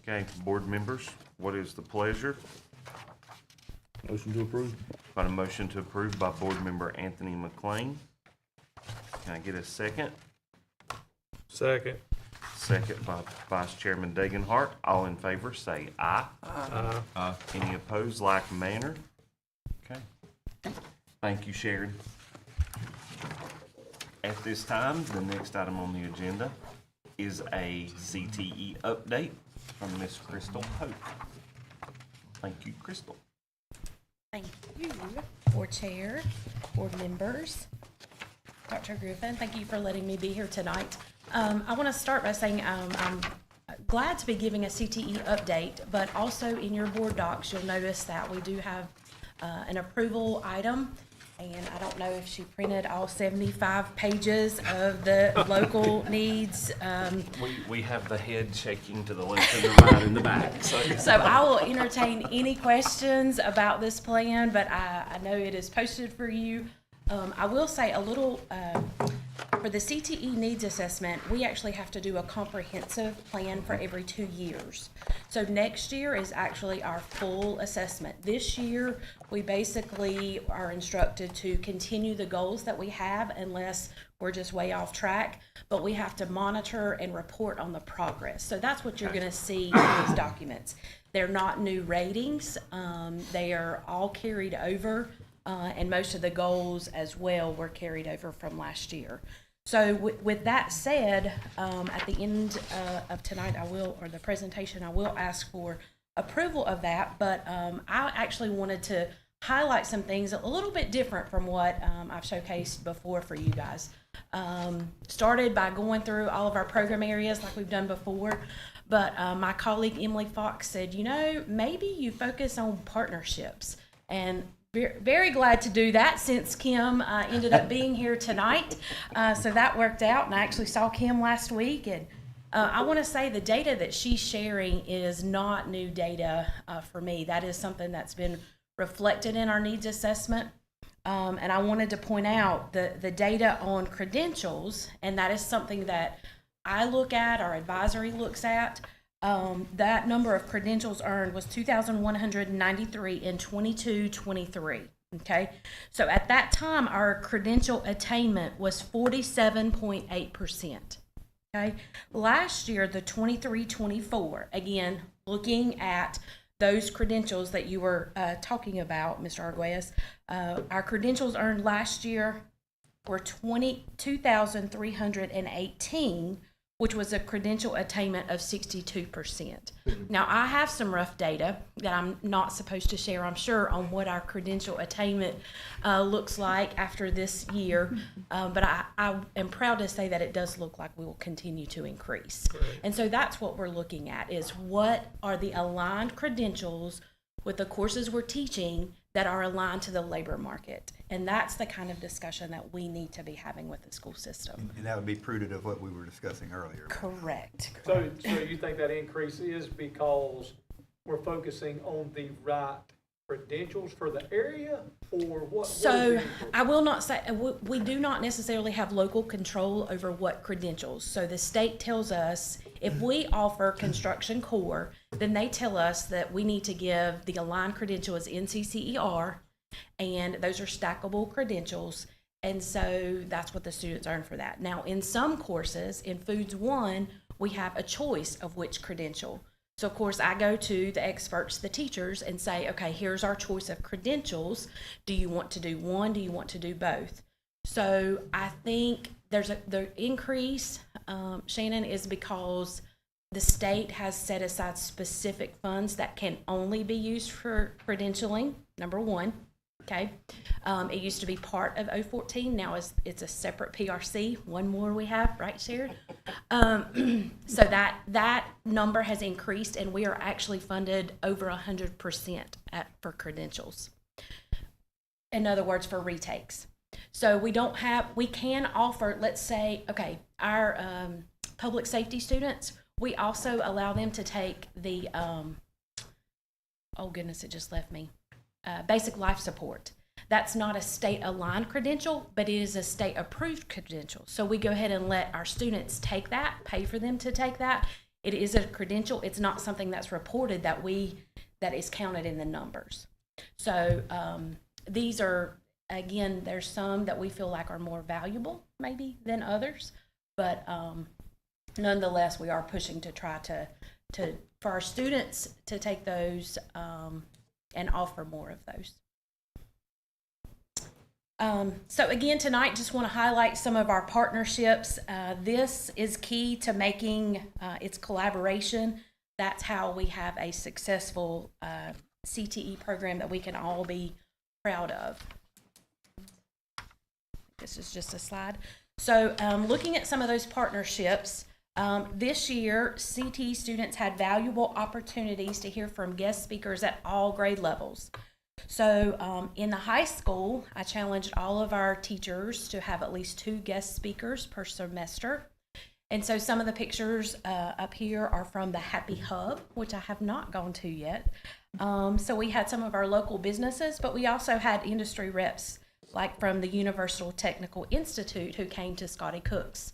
Okay, board members, what is the pleasure? Motion to approve? Got a motion to approve by Board Member Anthony McLean. Can I get a second? Second. Second by Vice Chairman Dagenhart. All in favor, say aye. Aye. Any opposed, like manner? Okay. Thank you, Sharon. At this time, the next item on the agenda is a CTE update from Miss Crystal Hope. Thank you, Crystal. Thank you, Board Chair, Board members, Dr. Griffin, thank you for letting me be here tonight. I want to start by saying I'm glad to be giving a CTE update, but also in your board docs, you'll notice that we do have an approval item, and I don't know if she printed all 75 pages of the local needs. We have the head shaking to the left and the right in the back. So I will entertain any questions about this plan, but I know it is posted for you. I will say a little, for the CTE needs assessment, we actually have to do a comprehensive plan for every 2 years. So next year is actually our full assessment. This year, we basically are instructed to continue the goals that we have unless we're just way off track, but we have to monitor and report on the progress. So that's what you're gonna see in these documents. They're not new ratings. They are all carried over, and most of the goals as well were carried over from last year. So with that said, at the end of tonight, or the presentation, I will ask for approval of that, but I actually wanted to highlight some things a little bit different from what I've showcased before for you guys. Started by going through all of our program areas like we've done before, but my colleague Emily Fox said, maybe you focus on partnerships, and very glad to do that since Kim ended up being here tonight. So that worked out, and I actually saw Kim last week, and I want to say the data that she's sharing is not new data for me. That is something that's been reflected in our needs assessment. And I wanted to point out the data on credentials, and that is something that I look at, our advisory looks at. That number of credentials earned was 2,193 in 22-23. Okay, so at that time, our credential attainment was 47.8%. Okay, last year, the 23-24, again, looking at those credentials that you were talking about, Mr. Arguelles, our credentials earned last year were 2,318, which was a credential attainment of 62%. Now, I have some rough data that I'm not supposed to share, I'm sure, on what our credential attainment looks like after this year, but I am proud to say that it does look like we will continue to increase. And so that's what we're looking at, is what are the aligned credentials with the courses we're teaching that are aligned to the labor market. And that's the kind of discussion that we need to be having with the school system. And that would be prudent of what we were discussing earlier. Correct. So you think that increase is because we're focusing on the right credentials for the area, or what? So I will not say, we do not necessarily have local control over what credentials. So the state tells us if we offer construction core, then they tell us that we need to give the aligned credential as NCCER, and those are stackable credentials. And so that's what the students earn for that. Now, in some courses, in Foods 1, we have a choice of which credential. So, of course, I go to the experts, the teachers, and say, okay, here's our choice of credentials. Do you want to do one? Do you want to do both? So I think the increase, Shannon, is because the state has set aside specific funds that can only be used for credentialing, number one. Okay, it used to be part of 014. Now it's a separate PRC. One more we have, right, Sharon? So that number has increased, and we are actually funded over 100% for credentials. In other words, for retakes. So we can offer, let's say, okay, our public safety students, we also allow them to take the, oh goodness, it just left me. Basic life support. That's not a state-aligned credential, but it is a state-approved credential. So we go ahead and let our students take that, pay for them to take that. It is a credential. It's not something that's reported that is counted in the numbers. So these are, again, there's some that we feel like are more valuable maybe than others, but nonetheless, we are pushing to try to for our students to take those and offer more of those. So again, tonight, just want to highlight some of our partnerships. This is key to making its collaboration. That's how we have a successful CTE program that we can all be proud of. This is just a slide. So looking at some of those partnerships, this year, CTE students had valuable opportunities to hear from guest speakers at all grade levels. So in the high school, I challenged all of our teachers to have at least 2 guest speakers per semester. And so some of the pictures up here are from the Happy Hub, which I have not gone to yet. So we had some of our local businesses, but we also had industry reps, like from the Universal Technical Institute, who came to Scotty Cook's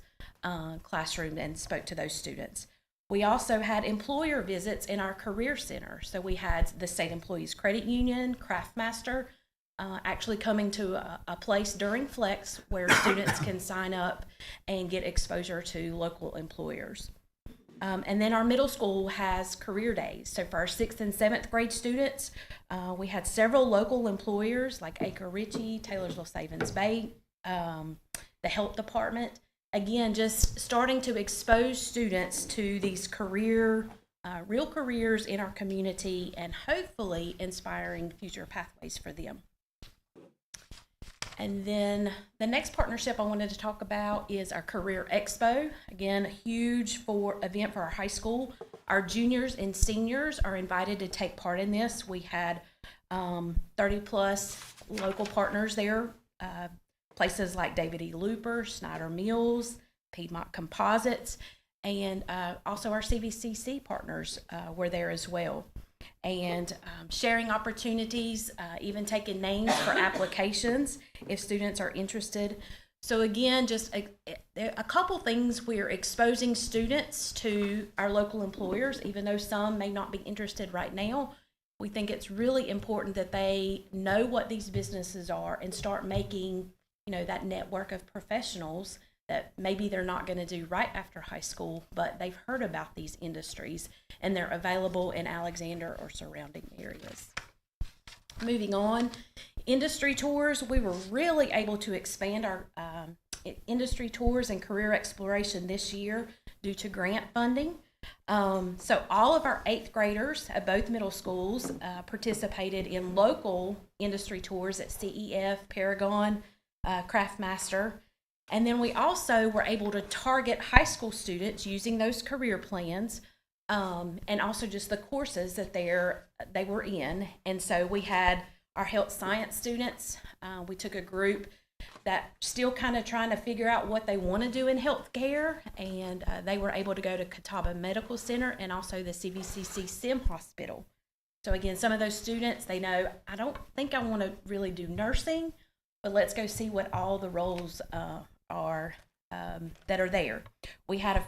classroom and spoke to those students. We also had employer visits in our career center. So we had the State Employees Credit Union, Craftmaster, actually coming to a place during Flex where students can sign up and get exposure to local employers. And then our middle school has career days. So for our 6th and 7th grade students, we had several local employers like Acre Ritchie, Taylorsville Savings Bank, the health department. Again, just starting to expose students to these real careers in our community and hopefully inspiring future pathways for them. And then the next partnership I wanted to talk about is our Career Expo. Again, a huge event for our high school. Our juniors and seniors are invited to take part in this. We had 30 plus local partners there, places like David E. Looper, Snyder Mills, Piedmont Composites, and also our CVCC partners were there as well. And sharing opportunities, even taking names for applications if students are interested. So again, just a couple things. We're exposing students to our local employers, even though some may not be interested right now. We think it's really important that they know what these businesses are and start making, that network of professionals that maybe they're not going to do right after high school, but they've heard about these industries and they're available in Alexander or surrounding areas. Moving on, industry tours. We were really able to expand our industry tours and career exploration this year due to grant funding. So all of our 8th graders at both middle schools participated in local industry tours at CEF, Paragon, Craftmaster. And then we also were able to target high school students using those career plans, and also just the courses that they were in. And so we had our health science students. We took a group that still kind of trying to figure out what they want to do in healthcare, and they were able to go to Catawba Medical Center and also the CVCC SIM Hospital. So again, some of those students, they know, I don't think I want to really do nursing, but let's go see what all the roles are that are there. We had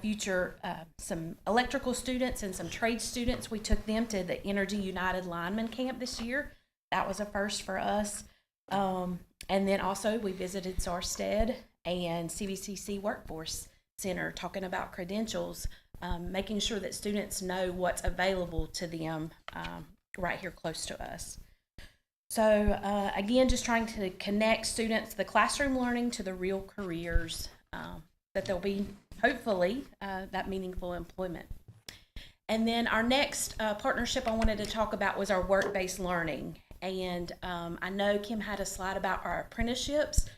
some electrical students and some trade students. We took them to the Energy United Lineman Camp this year. That was a first for us. And then also we visited Sarstead and CVCC Workforce Center talking about credentials, making sure that students know what's available to them right here close to us. So again, just trying to connect students, the classroom learning to the real careers that there'll be, hopefully, that meaningful employment. And then our next partnership I wanted to talk about was our work-based learning. And I know Kim had a slide about our apprenticeships.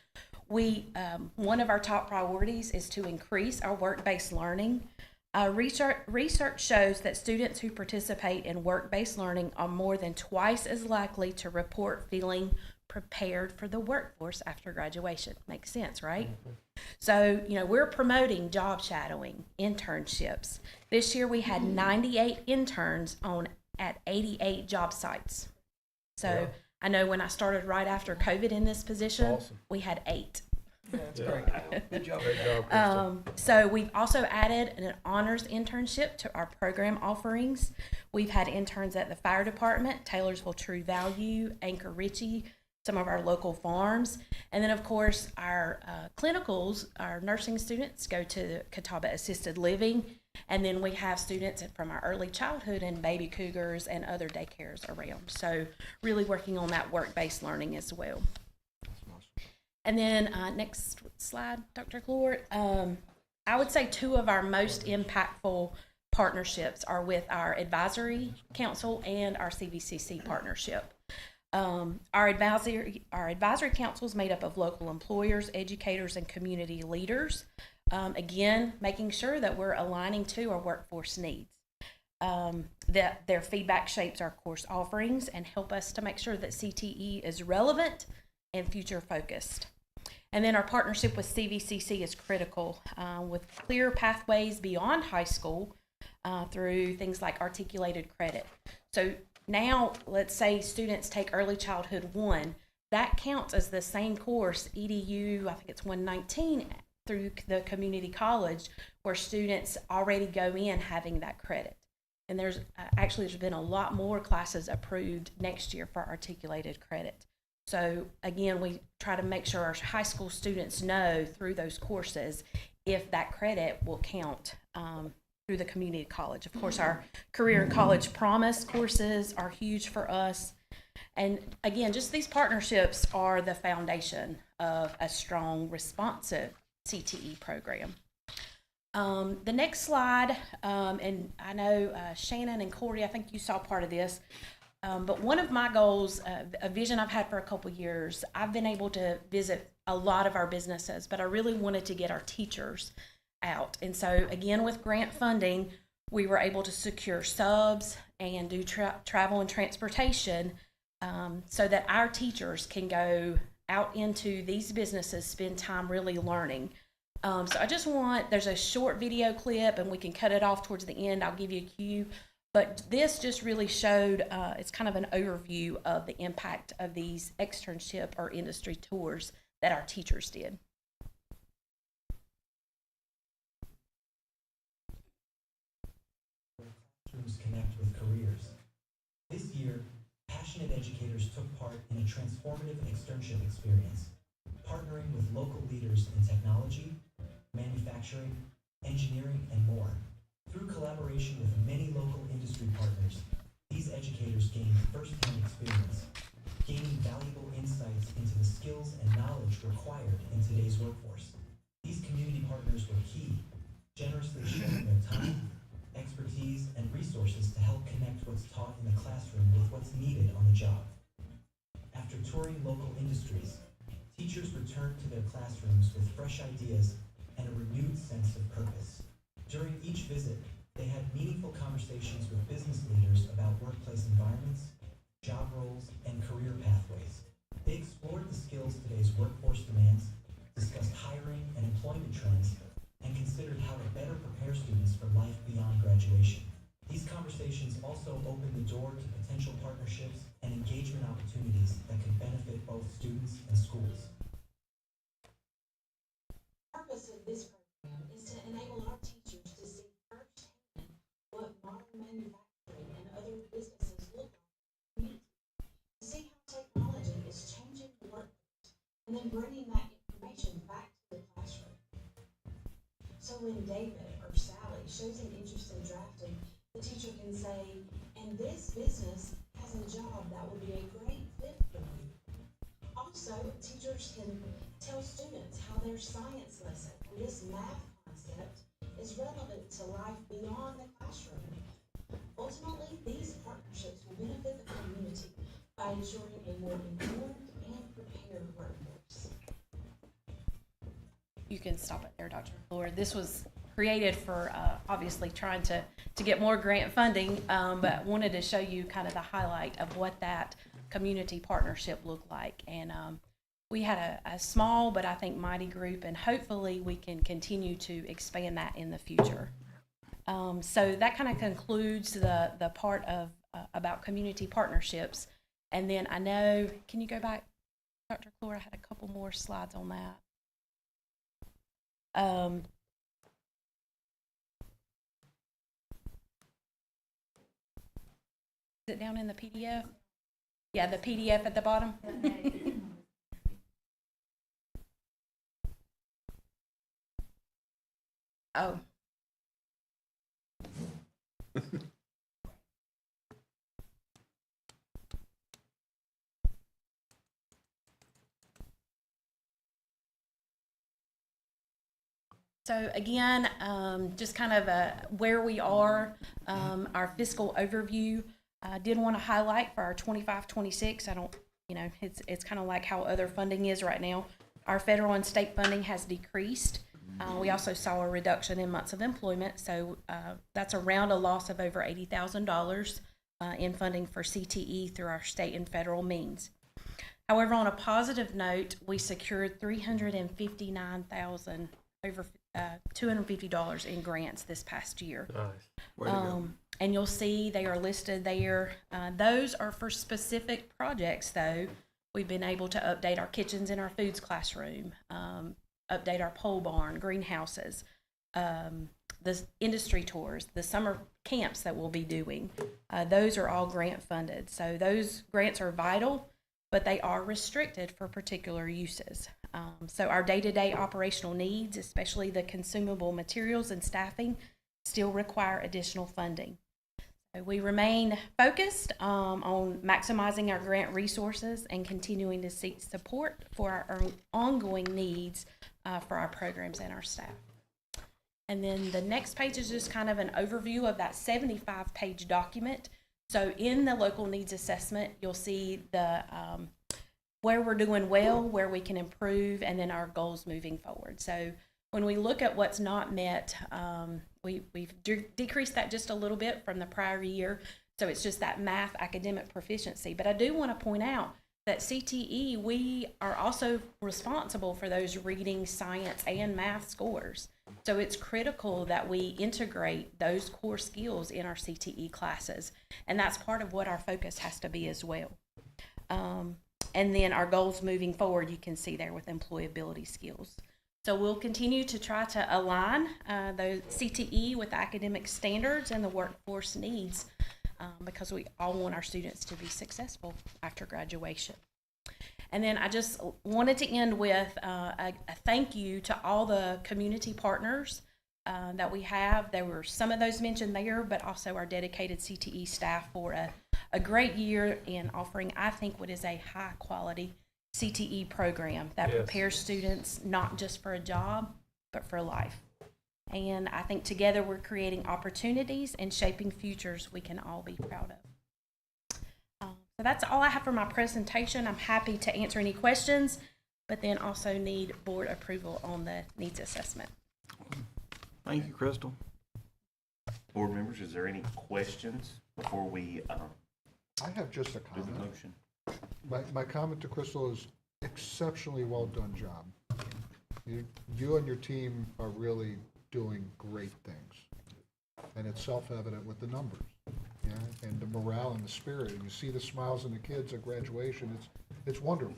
One of our top priorities is to increase our work-based learning. Research shows that students who participate in work-based learning are more than twice as likely to report feeling prepared for the workforce after graduation. Makes sense, right? Mm-hmm. So, we're promoting job shadowing, internships. This year we had 98 interns at 88 job sites. So yeah. I know when I started right after COVID in this position, awesome. We had 8. Yeah, that's great. Good job. Great job, Crystal. So we've also added an honors internship to our program offerings. We've had interns at the fire department, Taylorsville True Value, Anchor Ritchie, some of our local farms. And then, of course, our clinicals, our nursing students go to Catawba Assisted Living. And then we have students from our early childhood and baby cougars and other daycares around. So really working on that work-based learning as well. And then next slide, Dr. Clort. I would say 2 of our most impactful partnerships are with our advisory council and our CVCC partnership. Our advisory council is made up of local employers, educators, and community leaders. Again, making sure that we're aligning to our workforce needs. That their feedback shapes our course offerings and help us to make sure that CTE is relevant and future focused. And then our partnership with CVCC is critical, with clear pathways beyond high school through things like articulated credit. So now, let's say students take Early Childhood 1, that counts as the same course, EDU, I think it's 119, through the community college where students already go in having that credit. And there's been a lot more classes approved next year for articulated credit. So again, we try to make sure our high school students know through those courses if that credit will count through the community college. Of course, our career and college promise courses are huge for us. And again, just these partnerships are the foundation of a strong, responsive CTE program. The next slide, and I know Shannon and Corey, I think you saw part of this, but one of my goals, a vision I've had for a couple years, I've been able to visit a lot of our businesses, but I really wanted to get our teachers out. And so again, with grant funding, we were able to secure subs and do travel and transportation so that our teachers can go out into these businesses, spend time really learning. So I just there's a short video clip and we can cut it off towards the end. I'll give you a cue. But this just really showed, it's kind of an overview of the impact of these externship or industry tours that our teachers did. Classrooms connect with careers. This year, passionate educators took part in a transformative externship experience, partnering with local leaders in technology, manufacturing, engineering, and more. Through collaboration with many local industry partners, these educators gained first-hand experience, gaining valuable insights into the skills and knowledge required in today's workforce. These community partners were key, generously sharing their time, expertise, and resources to help connect what's taught in the classroom with what's needed on the job. After touring local industries, teachers returned to their classrooms with fresh ideas and a renewed sense of purpose. During each visit, they had meaningful conversations with business leaders about workplace environments, job roles, and career pathways. They explored the skills today's workforce demands, discussed hiring and employment trends, and considered how to better prepare students for life beyond graduation. These conversations also opened the door to potential partnerships and engagement opportunities that could benefit both students and schools. The purpose of this program is to enable our teachers to see firsthand what modern manufacturing and other businesses look like in the community, to see how technology is changing the workforce, and then bringing that information back to the classroom. So when David or Sally shows an interest in drafting, the teacher can say, and this business has a job that would be a great fit for you. Also, teachers can tell students how their science lesson and this math concept is relevant to life beyond the classroom. Ultimately, these partnerships will benefit the community by ensuring a more informed and prepared workforce. You can stop it there, Dr. Fuller. This was created for obviously trying to get more grant funding, but wanted to show you kind of the highlight of what that community partnership looked like. And we had a small but I think mighty group, and hopefully we can continue to expand that in the future. So that kind of concludes the part of about community partnerships. And then I know, can you go back, Dr. Fuller? I had a couple more slides on that. Is it down in the PDF? Yeah, the PDF at the bottom. Oh. So again, just kind of where we are, our fiscal overview. I did want to highlight for our 25-26. I don't, it's kind of like how other funding is right now. Our federal and state funding has decreased. We also saw a reduction in months of employment, so that's around a loss of over $80,000 in funding for CTE through our state and federal means. However, on a positive note, we secured $359,000 over $250 in grants this past year. Nice. And you'll see they are listed there. Those are for specific projects, though. We've been able to update our kitchens in our foods classroom, update our pole barn, greenhouses, the industry tours, the summer camps that we'll be doing. Those are all grant funded. So those grants are vital, but they are restricted for particular uses. So our day-to-day operational needs, especially the consumable materials and staffing, still require additional funding. So we remain focused on maximizing our grant resources and continuing to seek support for our ongoing needs for our programs and our staff. And then the next page is just kind of an overview of that 75-page document. So in the local needs assessment, you'll see the where we're doing well, where we can improve, and then our goals moving forward. So when we look at what's not met, we've decreased that just a little bit from the prior year. So it's just that math academic proficiency. But I do want to point out that CTE, we are also responsible for those reading, science, and math scores. So it's critical that we integrate those core skills in our CTE classes. And that's part of what our focus has to be as well. And then our goals moving forward, you can see there with employability skills. So we'll continue to try to align the CTE with the academic standards and the workforce needs because we all want our students to be successful after graduation. And then I just wanted to end with a thank you to all the community partners that we have. There were some of those mentioned there, but also our dedicated CTE staff for a great year in offering, I think, what is a high quality CTE program that prepares students not just for a job, but for life. And I think together we're creating opportunities and shaping futures we can all be proud of. So that's all I have for my presentation. I'm happy to answer any questions, but then also need board approval on the needs assessment. Thank you, Crystal. Board members, is there any questions before we I have just a do the comment. motion? My comment to Crystal is exceptionally well done job. You and your team are really doing great things. And it's self-evident with the numbers, yeah, and the morale and the spirit. And you see the smiles in the kids at graduation. It's wonderful.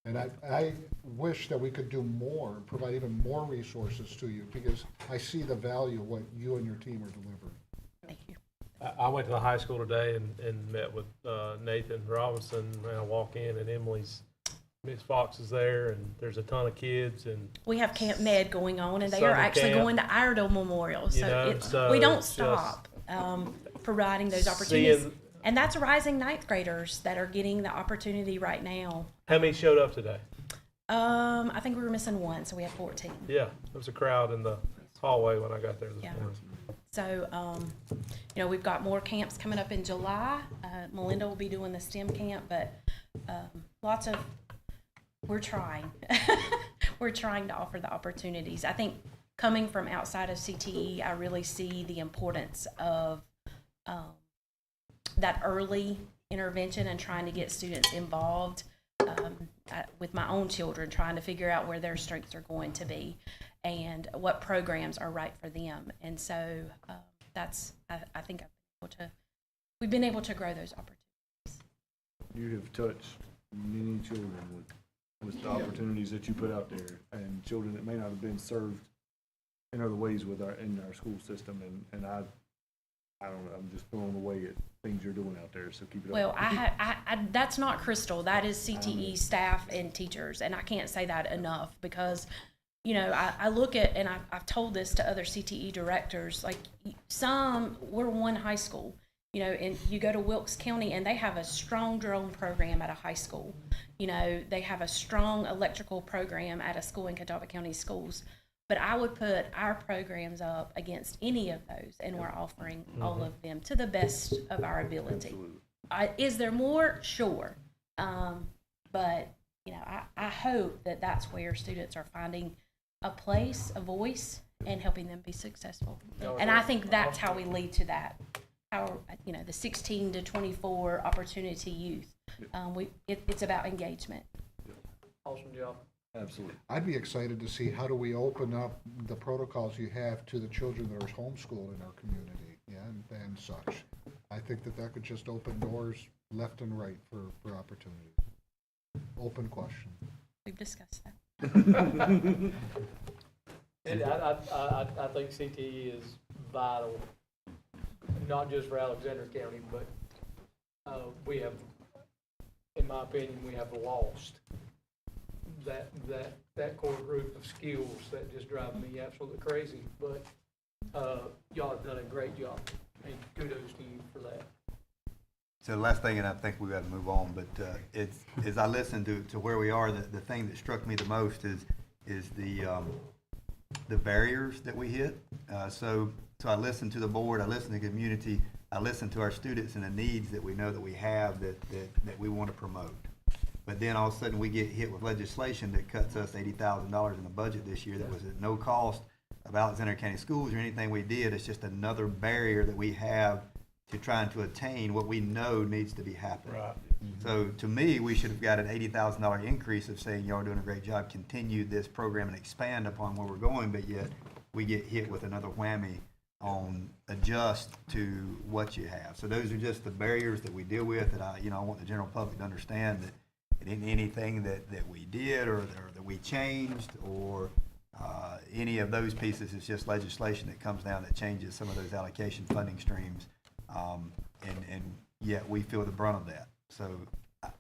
And I wish that we could do more, provide even more resources to you, because I see the value of what you and your team are delivering. Thank you. I went to the high school today and met with Nathan Robinson, and I walk in and Miss Fox is there, and there's a ton of kids, and We have Camp Med going on, and they are Summer actually camp. going to Iredell Memorial. So, You know, so we don't it's stop providing those opportunities. seeing- And that's rising ninth graders that are getting the opportunity right now. How many showed up today? I think we were missing one, so we have 14. Yeah, there was a crowd in the hallway when I got there this Yeah. morning. So, we've got more camps coming up in July. Melinda will be doing the STEM camp, but we're trying. We're trying to offer the opportunities. I think coming from outside of CTE, I really see the importance of that early intervention and trying to get students involved with my own children, trying to figure out where their strengths are going to be and what programs are right for them. And so I think we've been able to grow those opportunities. You have touched many children with the opportunities that you put out there, and children that may not have been served in other ways in our school system. And I don't know, I'm just blown away at things you're doing out there. So keep it up. Well, that's not Crystal. That is CTE staff and teachers, and I can't say that enough because, I look at, and I've told this to other CTE directors, like we're one high school, and you go to Wilkes County and they have a strong drone program at a high school. They have a strong electrical program at a school in Catawba County Schools. But I would put our programs up against any of those, and we're offering all of them to the best of our ability. Is there more? Sure. But, I hope that that's where students are finding a place, a voice, and helping them be successful. And I think that's how we lead to that. The 16 to 24 opportunity youth. It's about engagement. Awesome job. Absolutely. I'd be excited to see how do we open up the protocols you have to the children that are homeschooled in our community, and such. I think that could just open doors left and right for opportunities. Open question. We've discussed that. And I think CTE is vital, not just for Alexander County, but, we have, in my opinion, we have lost that core group of skills that just drive me absolutely crazy. But, y'all have done a great job, and kudos to you for that. So the last thing, and I think we got to move on, but it's as I listen to where we are, the thing that struck me the most is the barriers that we hit. So I listen to the board, I listen to the community, I listen to our students and the needs that we know that we have that we want to promote. But then all of a sudden we get hit with legislation that cuts us $80,000 in the budget this year that was at no cost of Alexander County Schools or anything we did. It's just another barrier that we have to trying to attain what we know needs to be happening. Right. So to me, we should have got an $80,000 increase of saying, y'all are doing a great job, continue this program and expand upon where we're going, but yet we get hit with another whammy on adjust to what you have. So those are just the barriers that we deal with that I want the general public to understand that anything that we did or that we changed or any of those pieces is just legislation that comes down that changes some of those allocation funding streams. And yet we feel the brunt of that. So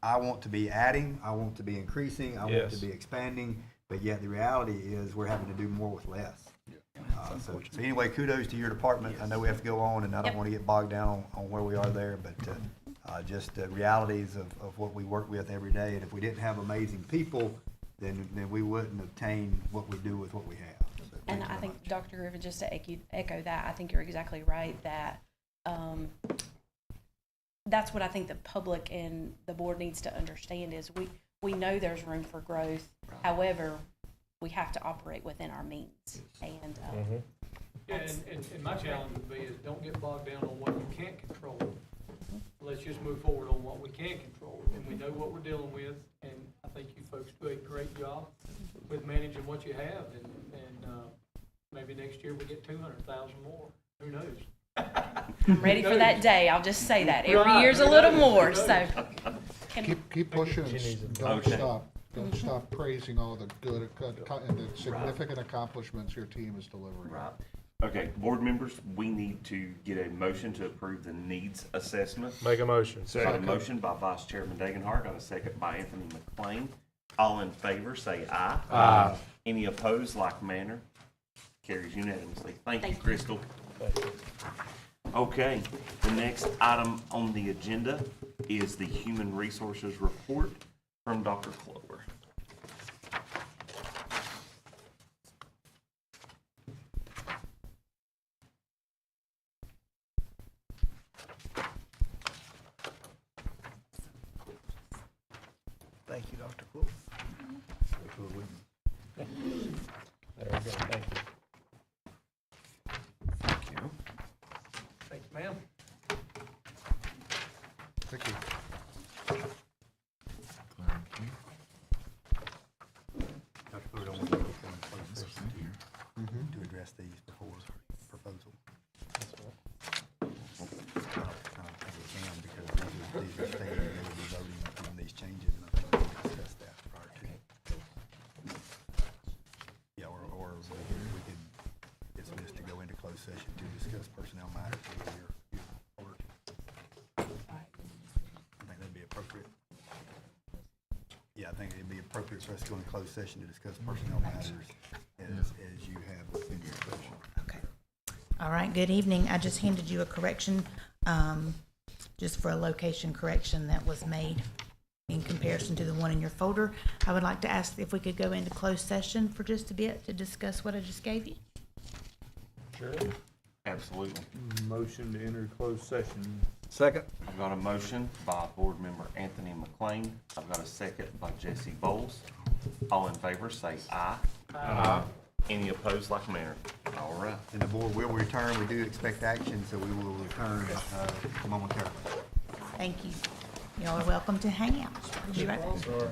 I want to be adding, I want to be increasing, I want to be expanding, but yet the reality is we're having to do more with less. So anyway, kudos to your department. I know we have to go on, and I don't want to get bogged down on where we are there, but just the realities of what we work with every day. And if we didn't have amazing people, then we wouldn't obtain what we do with what we have. So And I think, Dr. Griffin, just to echo that, I think you're exactly right that that's what I think the public and the board needs to understand is we know there's room for growth. However, we have to operate within our means. And And my challenge would be is don't get bogged down on what you can't control. Let's just move forward on what we can control. And we know what we're dealing with, and I think you folks do a great job with managing what you have. And maybe next year we get 200,000 more. Who knows? I'm ready for that day. I'll just say that. Every Right. year's a little more, so. Keep pushing She needs and it. don't Okay. stop. Don't stop praising all the good and the significant accomplishments your team is delivering. Right. Okay, board members, we need to get a motion to approve the needs assessment. Make a motion. Got a motion by Vice Chairman Dagenhart, got a second by Anthony McLean. All in favor, say aye. Aye. Any opposed, like manner. Carries unanimously. Thank you, Thank you. Crystal. Okay, the next item on the agenda is the Human Resources Report from Dr. Clover. Thank you, Dr. Cole. There we go. Thank you. Thank you. Thank you, ma'am. Thank you. Dr. Cooper, don't want to go into closed session to address these before proposal. I don't think we can because these are stating they will be voting on these changes, and I think we can discuss that prior to. Yeah, or we could dismiss to go into closed session to discuss personnel matters with your order. I think that'd be appropriate. Yeah, I think it'd be appropriate for us to go into closed session to discuss personnel matters as you have within your session. Okay. All right, good evening. I just handed you a correction, just for a location correction that was made in comparison to the one in your folder. I would like to ask if we could go into closed session for just a bit to discuss what I just gave you. Sure. Absolutely. Motion to enter closed session. Second. I've got a motion by Board Member Anthony McLean. I've got a second by Jesse Bowles. All in favor, say aye. Aye. Any opposed, like manner. All right. And the board will return. We do expect action, so we will return momentarily. Thank you. Y'all are welcome to hang out. We'll be right back. Sorry.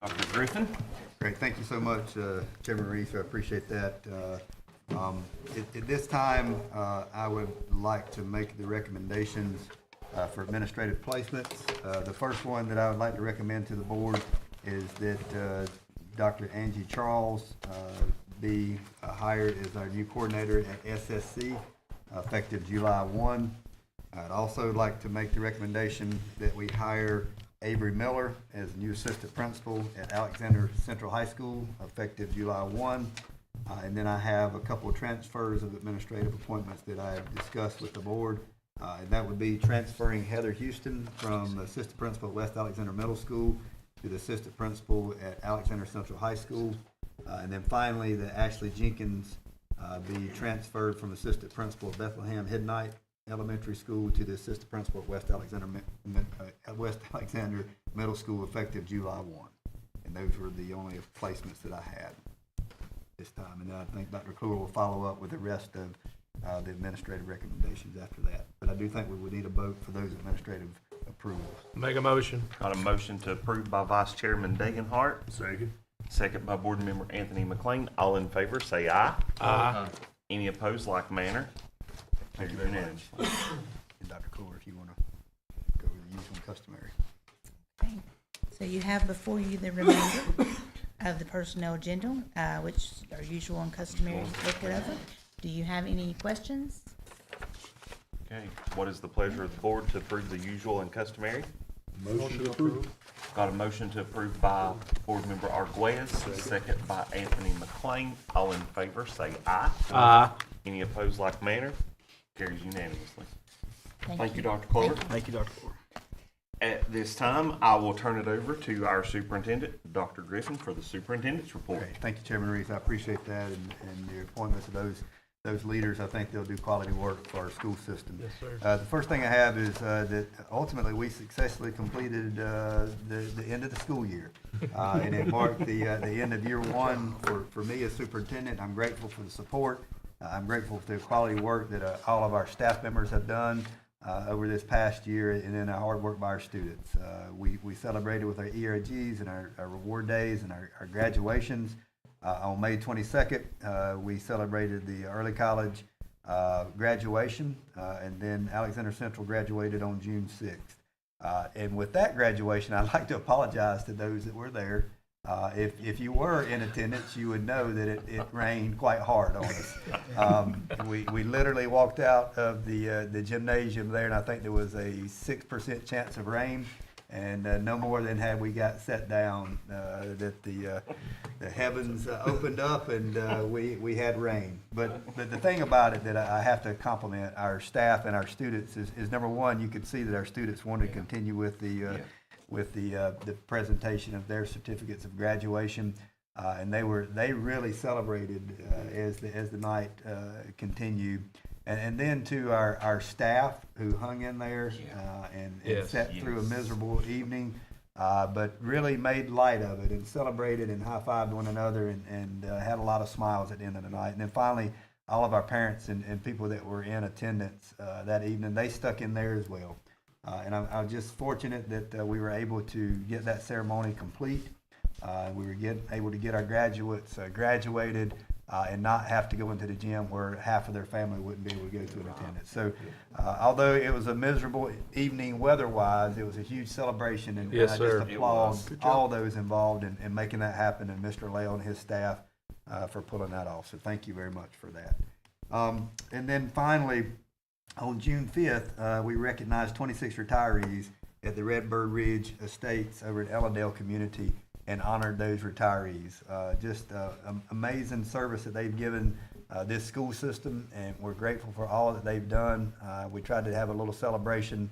Dr. Griffin? Great, thank you so much, Chairman Reese, I appreciate that. At this time, I would like to make the recommendations for administrative placements. The first one that I would like to recommend to the board is that Dr. Angie Charles be hired as our new coordinator at SSC, effective July 1. I'd also like to make the recommendation that we hire Avery Miller as new assistant principal at Alexander Central High School, effective July 1. And then I have a couple of transfers of administrative appointments that I have discussed with the board. And that would be transferring Heather Houston from assistant principal at West Alexander Middle School to the assistant principal at Alexander Central High School. And then finally, the Ashley Jenkins be transferred from assistant principal at Bethlehem Midnight Elementary School to the assistant principal at West Alexander Middle School, effective July 1. And those were the only placements that I had this time. And I think Dr. Kluwer will follow up with the rest of the administrative recommendations after that. But I do think we would need a vote for those administrative approvals. Make a motion. Got a motion to approve by Vice Chairman Degenhart. Second. Second by Board Member Anthony McLean. All in favor, say aye. Aye. Any opposed, like manner? Thank you very much. And Dr. Kluwer, if you want to go over the usual and customary. Okay. So you have before you the remainder of the personnel agenda, which are usual and customary looked over. Do you have any questions? Okay, what is the pleasure of the board to approve the usual and customary? Motion approved. Got a motion to approve by Board Member Arguez, second by Anthony McLean. All in favor, say aye. Aye. Any opposed, like manner? Carries unanimously. Thank you, you. Dr. Kluwer. Thank you, Dr. Kluwer. At this time, I will turn it over to our superintendent, Dr. Griffin, for the superintendent's report. Great. Thank you, Chairman Reese. I appreciate that and the appointments of those leaders. I think they'll do quality work for our school system. Yes, sir. The first thing I have is that ultimately we successfully completed the end of the school year. And it marked the end of year one for me as superintendent. I'm grateful for the support. I'm grateful for the quality work that all of our staff members have done over this past year, and then the hard work by our students. We celebrated with our ERGs and our reward days and our graduations. On May 22nd, we celebrated the early college graduation, and then Alexander Central graduated on June 6th. And with that graduation, I'd like to apologize to those that were there. If you were in attendance, you would know that it rained quite hard on us. We literally walked out of the gymnasium there, and I think there was a 6% chance of rain. And no more than had we got set down, that the heavens opened up and we had rain. But the thing about it that I have to compliment our staff and our students is number one, you could see that our students wanted to continue with the presentation of their certificates of graduation, and they really celebrated as the night continued. And then to our staff who hung in there and Yes. sat through a miserable evening, but really made light of it and celebrated and high-fived one another and had a lot of smiles at the end of the night. And then finally, all of our parents and people that were in attendance that evening, they stuck in there as well. And I'm just fortunate that we were able to get that ceremony complete. We were able to get our graduates graduated and not have to go into the gym where half of their family wouldn't be able to go to an attendance. So although it was a miserable evening weather-wise, it was a huge celebration. And Yes, I sir. just applaud all those involved in making that happen, and Mr. Lale and his staff for pulling that off. So thank you very much for that. And then finally, on June 5th, we recognized 26 retirees at the Redbird Ridge Estates over at Ellendale Community and honored those retirees. Just amazing service that they've given this school system, and we're grateful for all that they've done. We tried to have a little celebration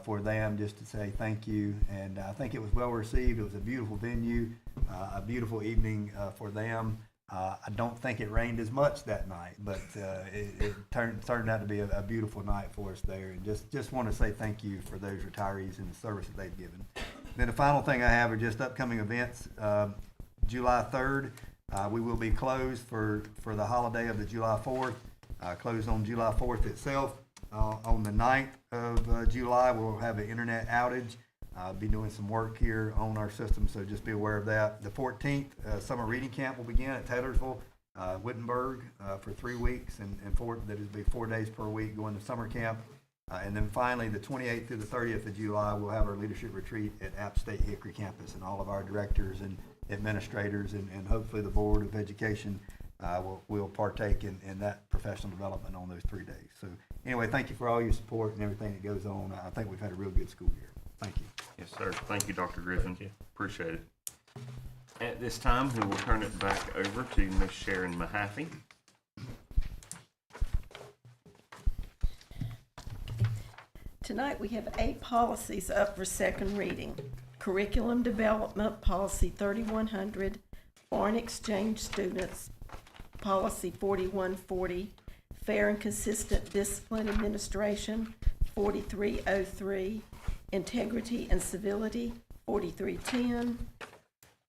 for them just to say thank you, and I think it was well received. It was a beautiful venue, a beautiful evening for them. I don't think it rained as much that night, but it turned out to be a beautiful night for us there. And just want to say thank you for those retirees and the service that they've given. Then the final thing I have are just upcoming events. July 3rd, we will be closed for the holiday of the July 4th, closed on July 4th itself. On the 9th of July, we'll have an internet outage. Be doing some work here on our system, so just be aware of that. The 14th, summer reading camp will begin at Taylorsville, Wittenberg, for 3 weeks, and that is be 4 days per week going to summer camp. And then finally, the 28th through the 30th of July, we'll have our leadership retreat at App State Hickory campus, and all of our directors and administrators and hopefully the Board of Education will partake in that professional development on those 3 days. So anyway, thank you for all your support and everything that goes on. I think we've had a real good school year. Thank you. Yes, sir. Thank you, Dr. Griffin. Thank you. Appreciate it. At this time, we will turn it back over to Ms. Sharon Mahaffey. Tonight, we have 8 policies up for second reading. Curriculum Development, Policy 3100, Foreign Exchange Students, Policy 4140, Fair and Consistent Discipline Administration, 4303, Integrity and Civility, 4310,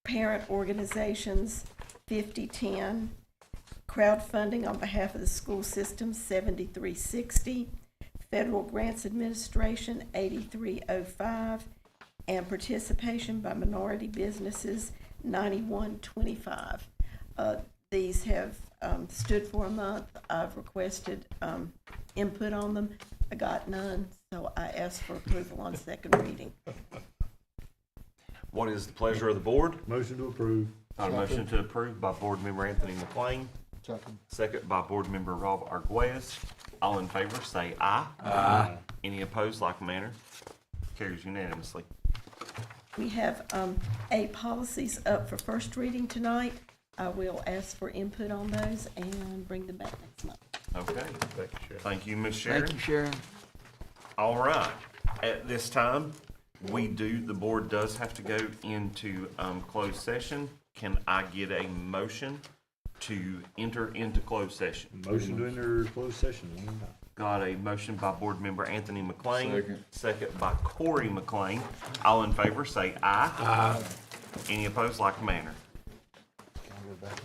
Parent Organizations, 5010, Crowdfunding on behalf of the school system, 7360, Federal Grants Administration, 8305, and Participation by Minority Businesses, 9125. These have stood for a month. I've requested input on them. I got none, so I ask for approval on second reading. What is the pleasure of the board? Motion to approve. A motion to approve by Board Member Anthony McLean, Second. second by Board Member Rob Arguez. All in favor, say aye. Aye. Any opposed, like manner? Carries unanimously. We have 8 policies up for first reading tonight. I will ask for input on those and bring them back next month. Okay. Thank you, Sharon. Thank you, Ms. Sharon. Thank you, Sharon. All right. At this time, the board does have to go into closed session. Can I get a motion to enter into closed session? Motion to enter closed session. Got a motion by Board Member Anthony McLean. Second. Second by Corey McLean. All in favor, say aye. Aye. Any opposed, like manner? I'll go back.